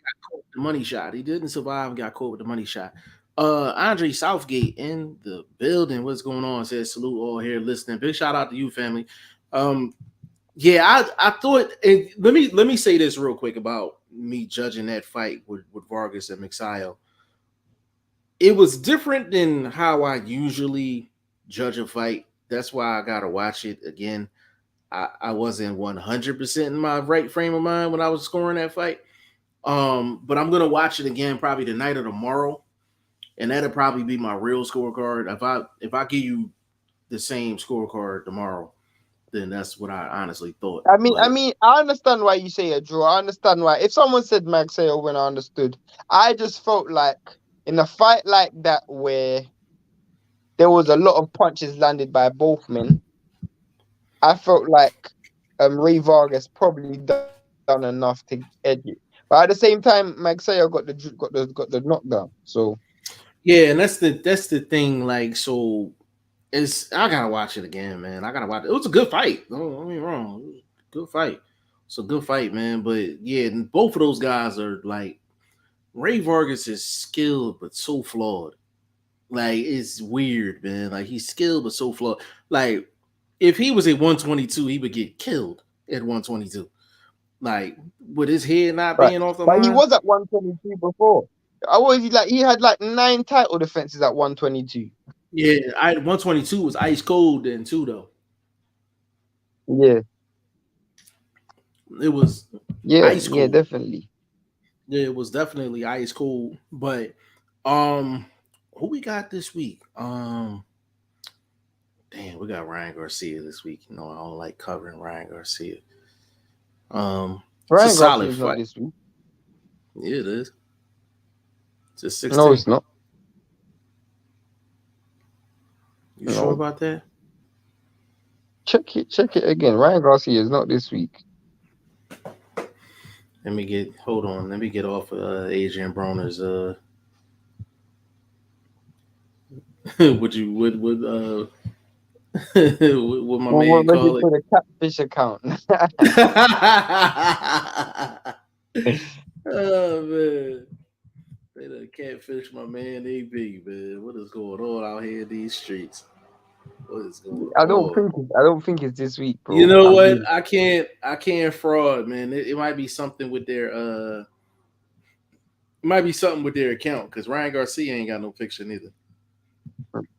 The money shot. He didn't survive and got caught with the money shot. Andre Southgate in the building. What's going on? Says salute all here listening. Big shout out to you, family. I thought. And let me say this real quick about me judging that fight with Vargas and Magsayo. It was different than how I usually judge a fight. That's why I gotta watch it again. I wasn't 100% in my right frame of mind when I was scoring that fight. But I'm gonna watch it again probably tonight or tomorrow, and that'll probably be my real scorecard. If I give you the same scorecard tomorrow, then that's what I honestly thought. I mean, I understand why you say a draw. I understand why. If someone said Magsayo when I understood, I just felt like in a fight like that where there was a lot of punches landed by both men, I felt like Ray Vargas probably done enough to edge it. But at the same time, Magsayo got the knockdown. So yeah, and that's the thing. Like, so I gotta watch it again, man. I gotta watch it. It was a good fight. Don't get me wrong. Good fight. It's a good fight, man. But yeah, both of those guys are like Ray Vargas is skilled but so flawed. Like it's weird, man. Like he's skilled but so flawed. Like if he was at 122, he would get killed at 122. Like with his head not being off the line. But he was at 122 before. He had like 9 title defenses at 122. Yeah, 122 was ice cold then too, though. Yeah. It was ice cold. Yeah, definitely. Yeah, it was definitely ice cold. But who we got this week? Damn, we got Ryan Garcia this week. You know, I don't like covering Ryan Garcia. Ryan Garcia's not this week. Yeah, it is. It's a 16. No, it's not. You sure about that? Check it again. Ryan Garcia is not this week. Let me get off Adrian Broner's would my man call it? For the catfish account. Oh man. They done catfish my man AB, man. What is going on out here in these streets? What is going on? I don't think it's this week, You bro. know I what? mean, I can't fraud, man. It might be something with their it might be something with their account because Ryan Garcia ain't got no picture neither.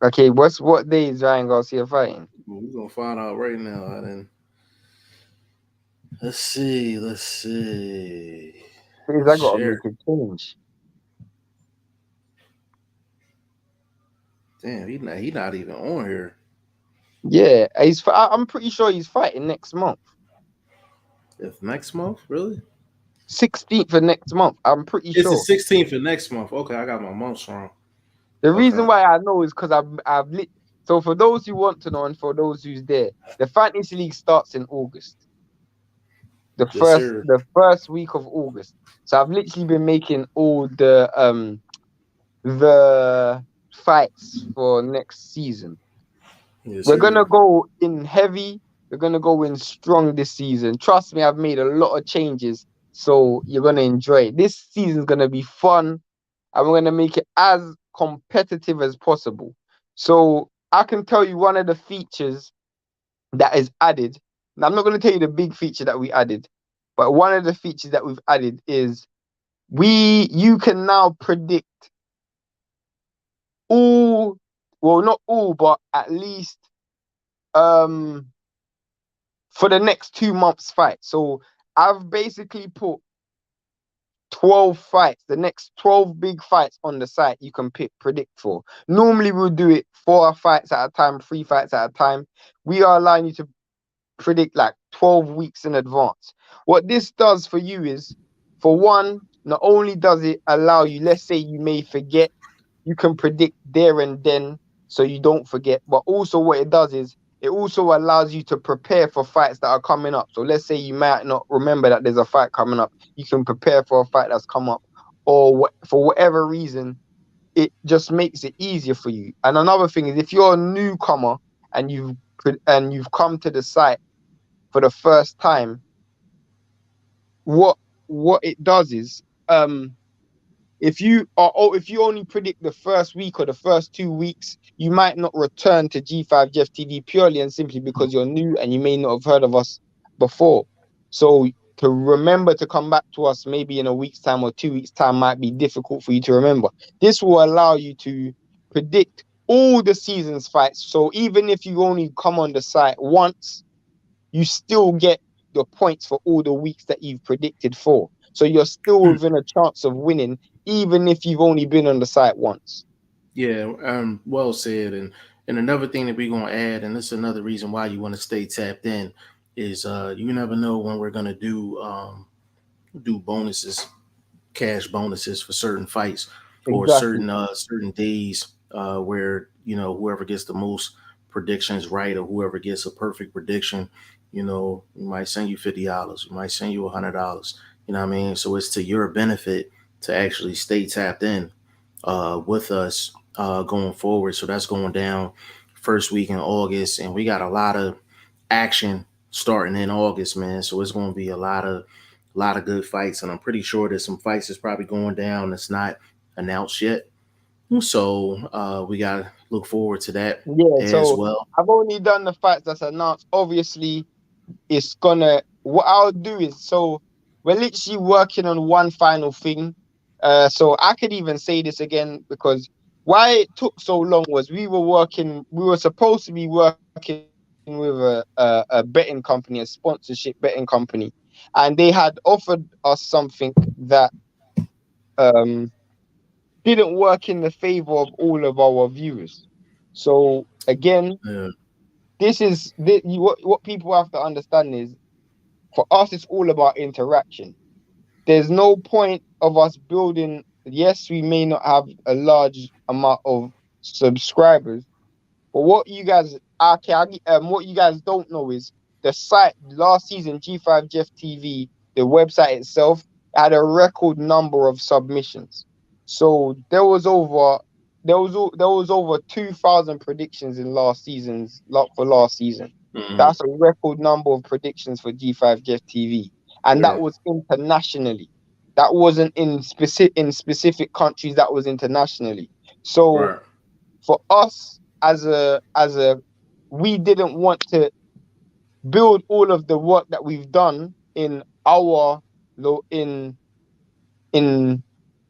okay, what day is Ryan Garcia fighting? Well, we're gonna find out right now. And then let's see, let's see. Because I gotta Share. make a change. Damn, he not even on here. Yeah, I'm pretty sure he's fighting next month. If next month, really? 16th of next month. I'm pretty It's the sure. 16th of next month. Okay, I got my months wrong. The reason Okay. why I know is because I've lit. So for those who want to know and for those who's there, the fantasy league starts in August. The Yes, first sir. the first week of August. So I've literally been making all the fights for next season. Yes, We're gonna sir. go in heavy. We're gonna go in strong this season. Trust me, I've made a lot of changes, so you're gonna enjoy it. This season's gonna be fun, and we're gonna make it as competitive as possible. So I can tell you one of the features that is added. Now, I'm not gonna tell you the big feature that we added, but one of the features that we've added is you can now predict all, well, not all, but at least um for the next 2 months fight. So I've basically put 12 fights, the next 12 big fights on the site you can predict for. Normally we'll do it 4 fights at a time, 3 fights at a time. We are allowing you to predict like 12 weeks in advance. What this does for you is, for one, not only does it allow you, let's say you may forget, you can predict there and then so you don't forget. But also what it does is it also allows you to prepare for fights that are coming up. So let's say you might not remember that there's a fight coming up. You can prepare for a fight that's come up, or for whatever reason, it just makes it easier for you. And another thing is, if you're a newcomer and you've come to the site for the first time, what what it does is, if you only predict the first week or the first 2 weeks, you might not return to G5 Jeff TV purely and simply because you're new and you may not have heard of us before. So to remember to come back to us maybe in a week's time or 2 weeks' time might be difficult for you to remember. This will allow you to predict all the season's fights. So even if you only come on the site once, you still get the points for all the weeks that you've predicted for. So you're still within a chance of winning, even if you've only been on the site once. Yeah, well said. And another thing that we're gonna add, and this is another reason why you want to stay tapped in, is you never know when we're gonna do bonuses, cash bonuses for certain fights or Exactly. certain days where whoever gets the most predictions right or whoever gets a perfect prediction, we might send you $50, we might send you $100. You know what I mean? So it's to your benefit to actually stay tapped in with us going forward. So that's going down first week in August, and we got a lot of action starting in August, man. So it's going to be a lot of good fights, and I'm pretty sure there's some fights that's probably going down that's not announced yet. So we got to look forward to that Yeah, as so well. I've only done the fights that's announced. Obviously, what I'll do is, so we're literally working on one final thing. So I could even say this again, because why it took so long was we were supposed to be working with a betting company, a sponsorship betting company, and they had offered us something that um didn't work in the favor of all of our viewers. So again, Yeah. what people have to understand is, for us, it's all about interaction. There's no point of us building. Yes, we may not have a large amount of subscribers, but what you guys don't know is the site last season, G5 Jeff TV, the website itself had a record number of submissions. So there was over 2,000 predictions in last season. Hmm. That's a record number of predictions for G5 Jeff TV, and that Yeah. was internationally. That wasn't in specific countries. That was internationally. So Right. for us as a we didn't want to build all of the work that we've done in our in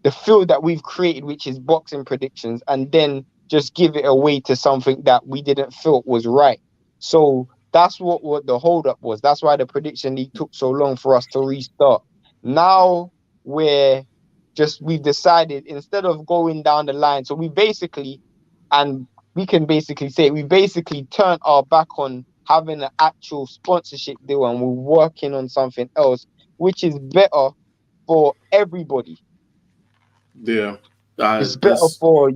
the field that we've created, which is boxing predictions, and then just give it away to something that we didn't feel was right. So that's what the holdup was. That's why the prediction league took so long for us to restart. Now we're we've decided, instead of going down the line, so we basically, and we can basically say, we basically turned our back on having an actual sponsorship deal, and we're working on something else, which is better for everybody. Yeah. It's better This. for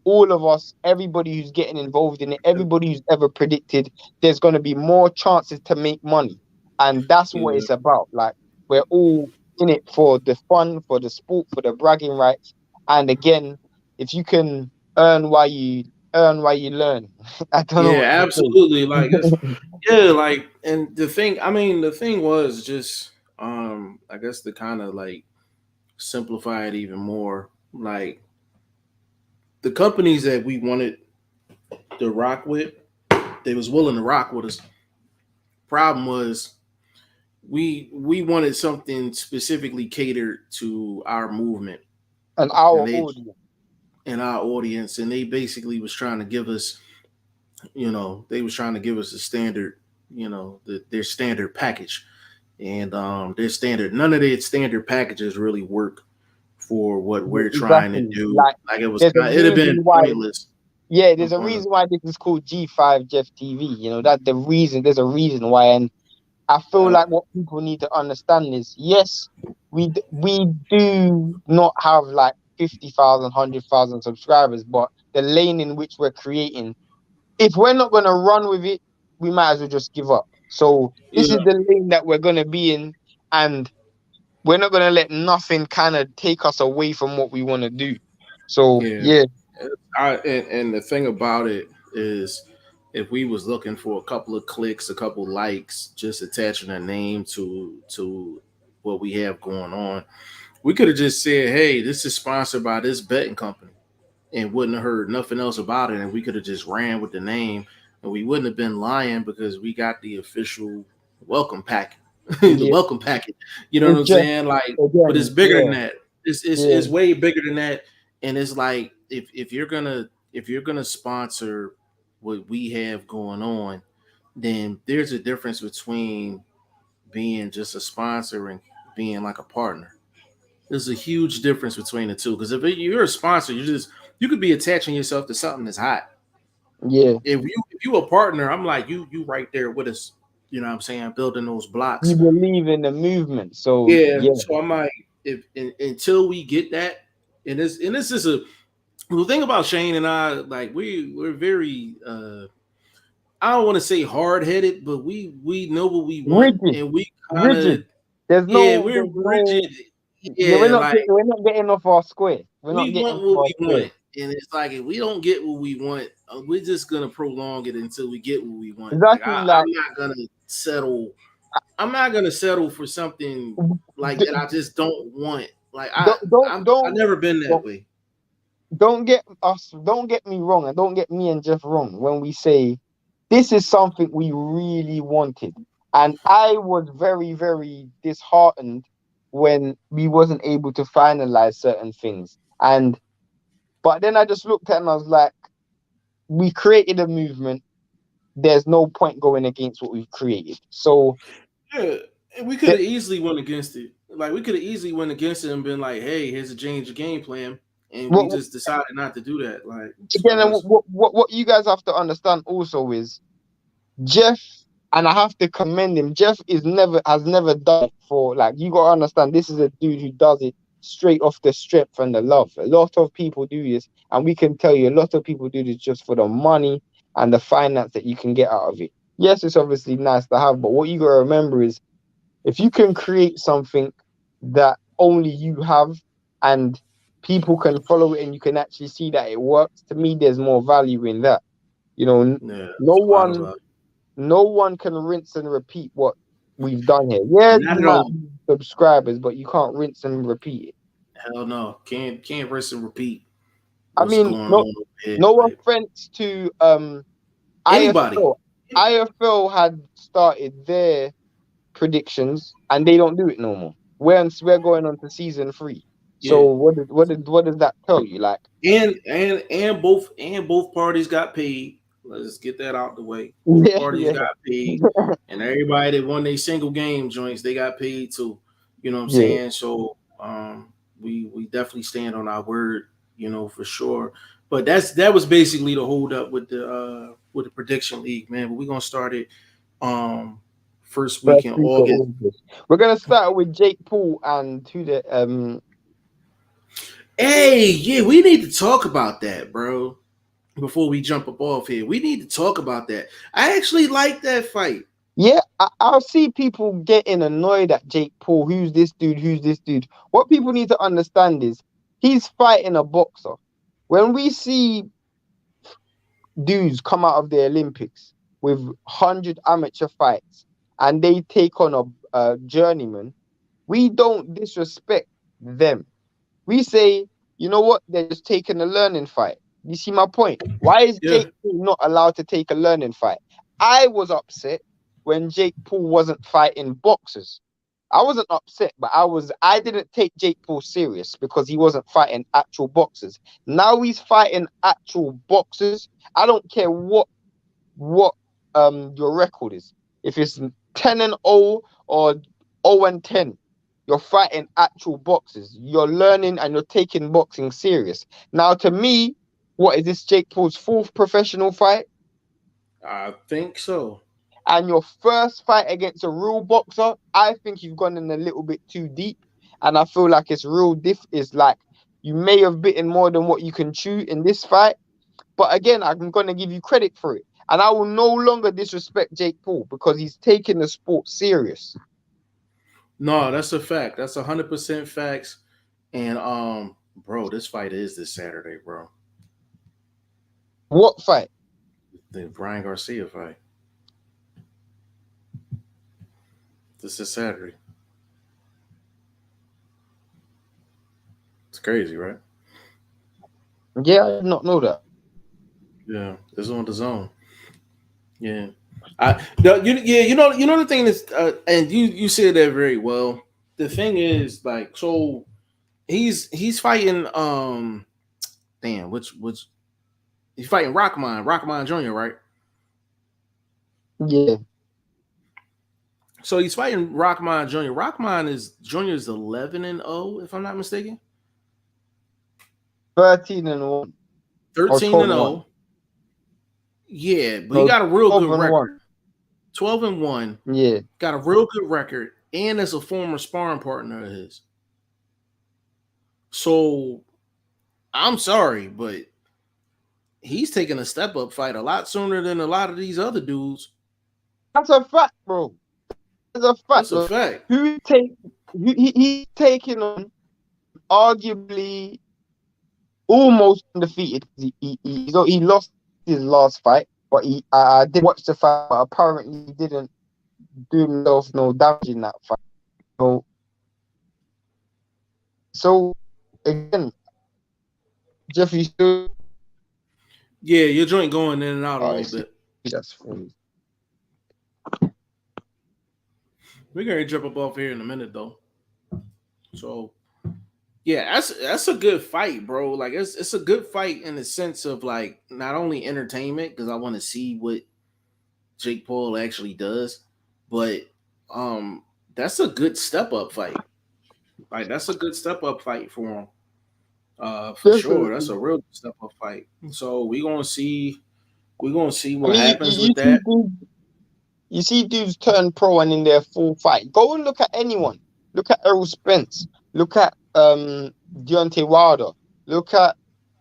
all of us, everybody who's getting involved in it, everybody who's ever predicted. There's going to be more chances to make money, and that's what Yeah. it's about. Like, we're all in it for the fun, for the sport, for the bragging rights. And again, if you can earn while you learn, I don't know Yeah. what to Absolutely. Like it's. say. Yeah. Like, and the thing. I mean, the thing was just. I guess to kind of like simplify it even more. Like the companies that we wanted to rock with, they was willing to rock with us. Problem was we wanted something specifically catered to our movement And our and they audience. and our audience, and they basically was trying to give us, they was trying to give us a standard, their standard package, and their standard, none of their standard packages really work for what we're trying to Exactly. do. Like, Like there's a it'd have reason been why. pointless. Yeah, there's I'm a pointless. reason why this is called G5 Jeff TV. That the reason. There's a reason why, and I feel Uh, like what people need to understand is, yes, we do not have like 50,000, 100,000 subscribers, but the lane in which we're creating, if we're not gonna run with it, we might as well just give up. So this is yeah, the lane that we're gonna be in, and we're not gonna let nothing kind of take us away from what we want to do. So yeah. yeah, And the thing about it is, if we was looking for a couple of clicks, a couple likes, just attaching a name to what we have going on, we could have just said, "Hey, this is sponsored by this betting company," and wouldn't have heard nothing else about it, and we could have just ran with the name, and we wouldn't have been lying because we got the official welcome packet, the yeah, welcome packet. You know what it's I'm just, saying? Like, but it's again, bigger than yeah, that. It's yeah, way bigger than that, and it's like if you're gonna sponsor what we have going on, then there's a difference between being just a sponsor and being like a partner. There's a huge difference between the two, because if you're a sponsor, you could be attaching yourself to something that's hot. yeah. If you a partner, I'm like you right there with us. You know what I'm saying? Building those You blocks. believe in the movement, so Yeah. yeah. So I'm like, if until we get that, and this is the thing about Shane and I, like we're very I don't want to say hard headed, but we know what we want, Rigid, and we kind rigid. of, yeah, we're rigid. Yeah, Yeah, like we're not getting off our square. We're not we getting want off what our we square. want, and it's like if we don't get what we want, we're just gonna prolong it until we get what we want. Like Exactly. Like, I'm not gonna settle. I'm not gonna settle for something like that. I just don't want. Like don't don't I've don't never been that don't, way. don't get me wrong, and don't get me and Jeff wrong when we say this is something we really wanted. And I was very, very disheartened when we wasn't able to finalize certain things. And but then I just looked at it and I was like, we created a movement. There's no point going against what we've created. So Yeah, and we could the, have easily went against it. Like we could have easily went against it and been like, "Hey, here's a change of game plan," and we what just decided not to do that. Like as again, far and as what you guys have to understand also is Jeff, and I have to commend him. Jeff has never done it for, like, you gotta understand, this is a dude who does it straight off the strength and the love. A lot of people do this, and we can tell you a lot of people do this just for the money and the finance that you can get out of it. Yes, it's obviously nice to have, but what you gotta remember is, if you can create something that only you have and people can follow it and you can actually see that it works, to me there's more value in that. yeah, No that's wild one about it. no one can rinse and repeat what we've done here. Yeah, Not you at might all. subscribers, but you can't rinse and repeat it. Hell no, can't rinse and repeat I what's mean, going on over here. no Like, offense to anybody. IFL. IFL had started their predictions and they don't do it no more. We're going on to season 3. So Yeah. what does that tell you? Like, And both parties got paid. Let's get that out the way. Both yeah, parties yeah, got paid, and everybody that won their single game joints, they got paid too. You know what I'm yeah. saying? So we definitely stand on our word, for sure. But that was basically the hold up with the prediction league, man. But we're gonna start it first week First in week of August. August. We're gonna start with Jake Paul and who the Hey, yeah, we need to talk about that, bro. Before we jump up off here, we need to talk about that. I actually like that fight. Yeah, I'll see people getting annoyed at Jake Paul. Who's this dude? Who's this dude? What people need to understand is he's fighting a boxer. When we see dudes come out of the Olympics with 100 amateur fights and they take on a journeyman, we don't disrespect them. We say, you know what? They're just taking a learning fight. You see my point? Why is Yeah. Jake Paul not allowed to take a learning fight? I was upset when Jake Paul wasn't fighting boxers. I wasn't upset, but I didn't take Jake Paul serious because he wasn't fighting actual boxers. Now he's fighting actual boxers. I don't care what your record is. If it's 10-0 or 0-10, you're fighting actual boxers. You're learning and you're taking boxing serious. Now, to me, what is this Jake Paul's 4th professional fight? I think so. And your first fight against a real boxer? I think you've gone in a little bit too deep. And I feel like it's is like you may have bitten more than what you can chew in this fight. But again, I'm going to give you credit for it. And I will no longer disrespect Jake Paul because he's taking the sport serious. No, that's a fact. That's 100% facts. And bro, this fight is this Saturday, bro. What fight? The Brian Garcia fight. This is Saturday. It's crazy, right? Yeah, I did not know that. Yeah, it's on the zone. Yeah, you know the thing is, and you said that very well. The thing is, like, so he's fighting damn, which he's fighting Rockman Jr., right? Yeah. So he's fighting Rockman Jr. Rockman is Jr. is 11-0, if I'm not mistaken. 13-1. 13-0. Yeah, but No, he got a real good 12-1. record. 12-1. Yeah. Got a real good record, and as a former sparring partner of his. So I'm sorry, but he's taking a step up fight a lot sooner than a lot of these other dudes. That's a fact, bro. That's a fact. That's a fact. He's taking on arguably almost undefeated. He lost his last fight, but I did watch the fight, but apparently he didn't do himself no damage in that fight. So again, Jeffrey still. Yeah, your joint going in and out a little bit. That's funny. We're gonna jump up off here in a minute though. So yeah, that's a good fight, bro. Like it's a good fight in the sense of like not only entertainment because I want to see what Jake Paul actually does, but that's a good step up fight. Like that's a good step up fight for him. For sure. That's a real step up fight. So we're gonna see what happens with that. You see dudes turn pro and in their full fight. Go and look at anyone. Look at Errol Spence. Look at Deontay Wilder. Look at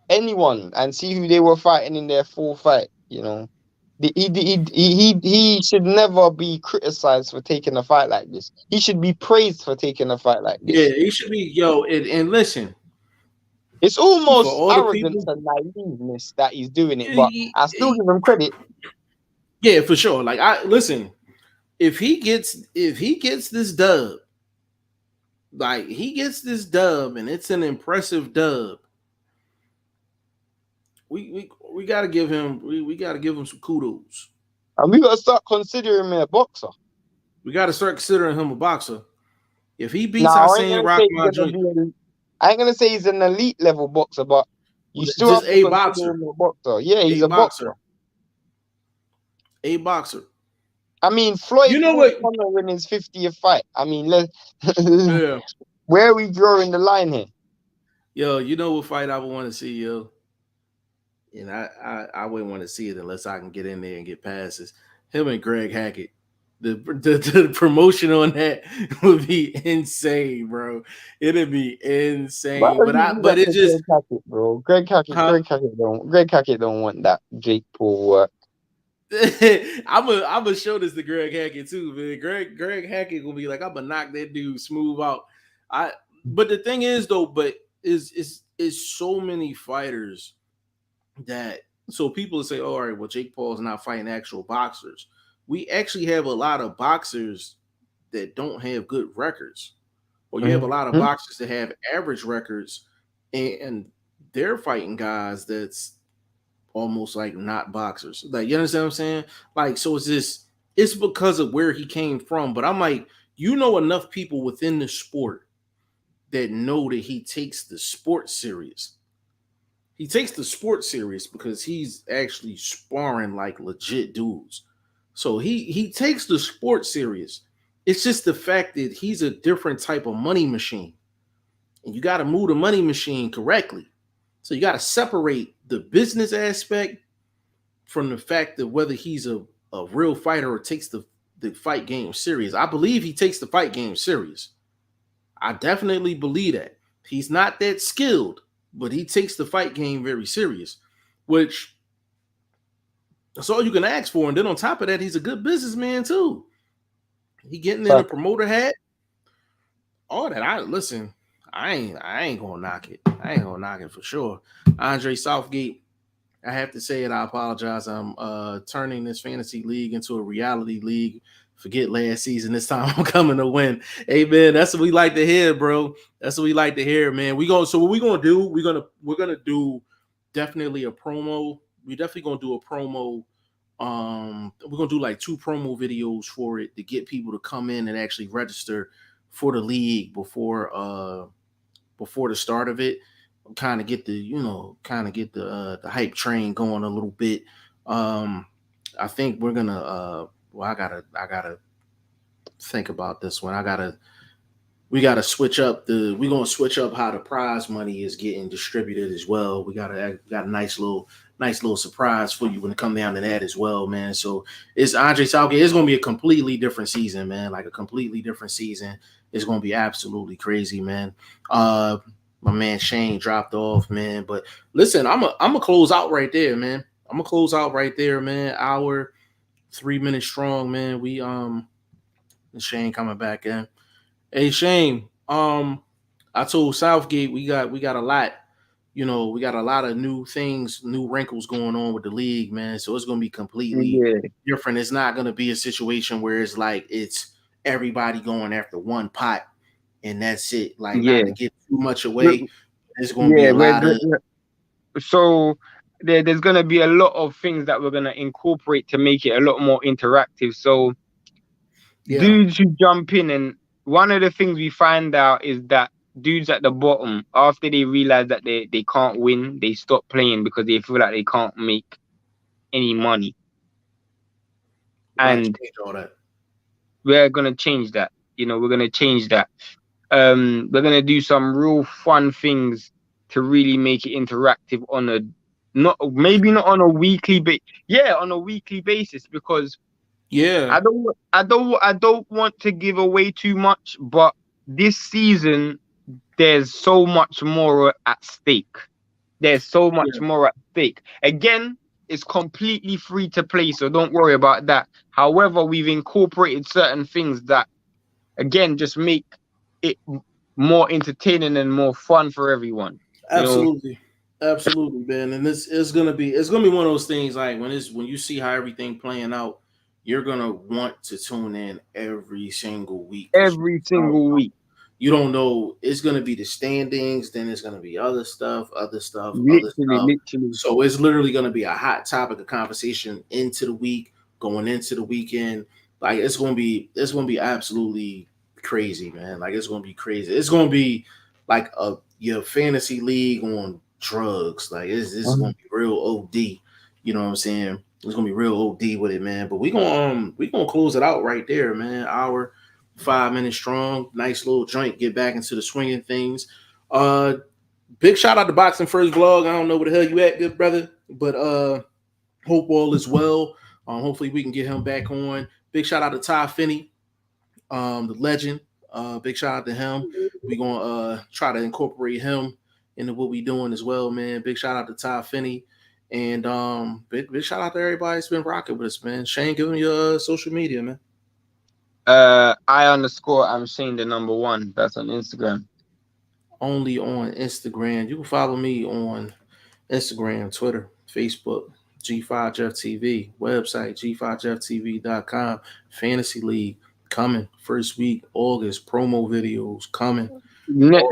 anyone and see who they were fighting in their full fight. You know, he should never be criticized for taking a fight like this. He should be praised for taking a fight like this. Yeah, he should be. Yo, and listen, it's almost arrogance and naiveness that he's doing it, but I still give him credit. Yeah, for sure. Like I listen, if he gets this dub, Like he gets this dub, and it's an impressive dub. We gotta give him we gotta give him some kudos. And we gotta start considering him a boxer. We gotta start considering him a boxer. If he beats Now I ain't Hussein gonna say he's Rahman gonna Jr., be I ain't gonna say he's an elite level boxer, but you still just have to a consider boxer, him a boxer. Yeah, he's a a boxer. boxer, a boxer. I mean, Floyd You know fought what? Conor in his 50th fight. I mean, Yeah, where are we drawing the line here? yo, you know what fight I would want to see, yo, and I wouldn't want to see it unless I can get in there and get passes. Him and Greg Hackett. The promotion on that would be insane, bro. It'd be Why insane. would you do But that it to just Greg Hackett, bro? huh? Greg Hackett don't want that Jake Paul work. I'm gonna show this to Greg Hackett too, man. Greg Hackett will be like, I'm gonna knock that dude smooth out. I but the thing is though, but is so many fighters that so people say, oh, all right, well, Jake Paul's not fighting actual boxers. We actually have a lot of boxers that don't have good records, or you have a lot of Mm-hmm. boxers that have average records, and they're fighting guys that's almost like not boxers. Like, you understand what I'm saying? Like, so it's because of where he came from. But I'm like, you know, enough people within the sport that know that he takes the sport serious. He takes the sport serious because he's actually sparring like legit dudes. So he takes the sport serious. It's just the fact that he's a different type of money machine. And you got to move the money machine correctly. So you got to separate the business aspect from the fact that whether he's a real fighter or takes the fight game serious. I believe he takes the fight game serious. I definitely believe that. He's not that skilled, but he takes the fight game very serious, which that's all you can ask for. And then on top of that, he's a good businessman too. He getting in a But promoter hat. All that. I ain't gonna knock it. I ain't gonna knock it for sure. Andre Southgate, I have to say it. I apologize. I'm turning this fantasy league into a reality league. Forget last season. This time I'm coming to win. Hey man, that's what we like to hear, bro. That's what we like to hear, man. We go. So what we gonna do? We're gonna do definitely a promo. We definitely gonna do a promo. We're gonna do like 2 promo videos for it to get people to come in and actually register for the league before the start of it, kind of get the hype train going a little bit. I think we're gonna well, I gotta think about this one. We gotta switch up we're gonna switch up how the prize money is getting distributed as well. We got a nice little surprise for you when it come down to that as well, man. So it's Andre Southgate. It's gonna be a completely different season, man. Like a completely different season. It's gonna be absolutely crazy, man. My man Shane dropped off, man. But listen, I'm a close out right there, man. I'm gonna close out right there, man. Hour 3 minutes strong, man. We Shane coming back in. Hey Shane, I told Southgate we got a lot, we got a lot of new things, new wrinkles going on with the league, man. So it's gonna be completely yeah, different. It's not gonna be a situation where it's like it's everybody going after one pot and that's it. Like yeah, not to get too much we- away. There's gonna be yeah. a lot of So there's gonna be a lot of things that we're gonna incorporate to make it a lot more interactive. So yeah, dudes who jump in, and one of the things we find out is that dudes at the bottom, after they realize that they can't win, they stop playing because they feel like they can't make any money. we gotta And change all that. we're gonna change that. We're gonna change that. We're gonna do some real fun things to really make it interactive on a not on a weekly on a weekly basis, because Yeah, I don't want to give away too much, but this season there's so much more at stake. There's so much yeah, more at stake. Again, it's completely free to play, so don't worry about that. However, we've incorporated certain things that, again, just make it more entertaining and more fun for everyone. You know, absolutely. Absolutely, man. And this is gonna be one of those things like when you see how everything playing out, you're gonna want to tune in every single week because every single week. you don't know. It's gonna be the standings, then it's gonna be other stuff, other stuff, other Literally, stuff. literally. So it's literally gonna be a hot topic of conversation into the week, going into the weekend. Like it's gonna be absolutely crazy, man. Like it's gonna be crazy. It's gonna be like your fantasy league on drugs. Like it's gonna be real OD. You know what I'm saying? It's gonna be real OD with it, man. But we gonna close it out right there, man. Hour 5 minutes strong, nice little joint. Get back into the swinging things. Big shout out to Boxing First Vlog. I don't know where the hell you at, good brother, but hope all is well. Hopefully we can get him back on. Big shout out to Ty Finney, the legend. Big shout out to him. We gonna try to incorporate him into what we doing as well, man. Big shout out to Ty Finney. And big shout out to everybody that's been rocking with us, man. Shane, give them your social media, man. I_I'm Shane the number one. That's on Instagram. Only on Instagram. You can follow me on Instagram, Twitter, Facebook, G5JeffTV, website, G5JeffTV.com, Fantasy League coming first week, August, promo videos coming. But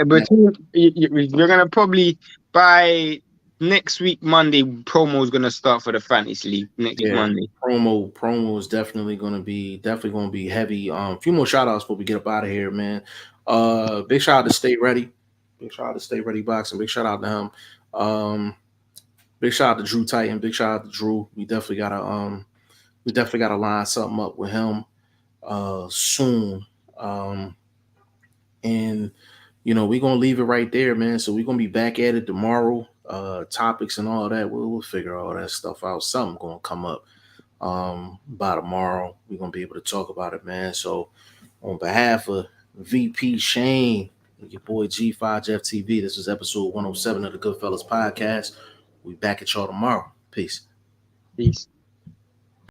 you're gonna probably by next week Monday promo is gonna start for the fantasy league next week Monday. Promo is definitely gonna be heavy. A few more shout outs before we get up out of here, man. Big shout out to Stay Ready. Big shout out to Stay Ready Boxing. Big shout out to him. Big shout out to Drew Titan. Big shout out to Drew. We definitely gotta line something up with him soon. And we're gonna leave it right there, man. So we're gonna be back at it tomorrow. Topics and all that. We'll figure all that stuff out. Something gonna come up by tomorrow. We're gonna be able to talk about it, man. So on behalf of VP Shane, your boy G5FTV, this is episode 107 of the Goodfellas podcast. We back at y'all tomorrow. Peace. Peace.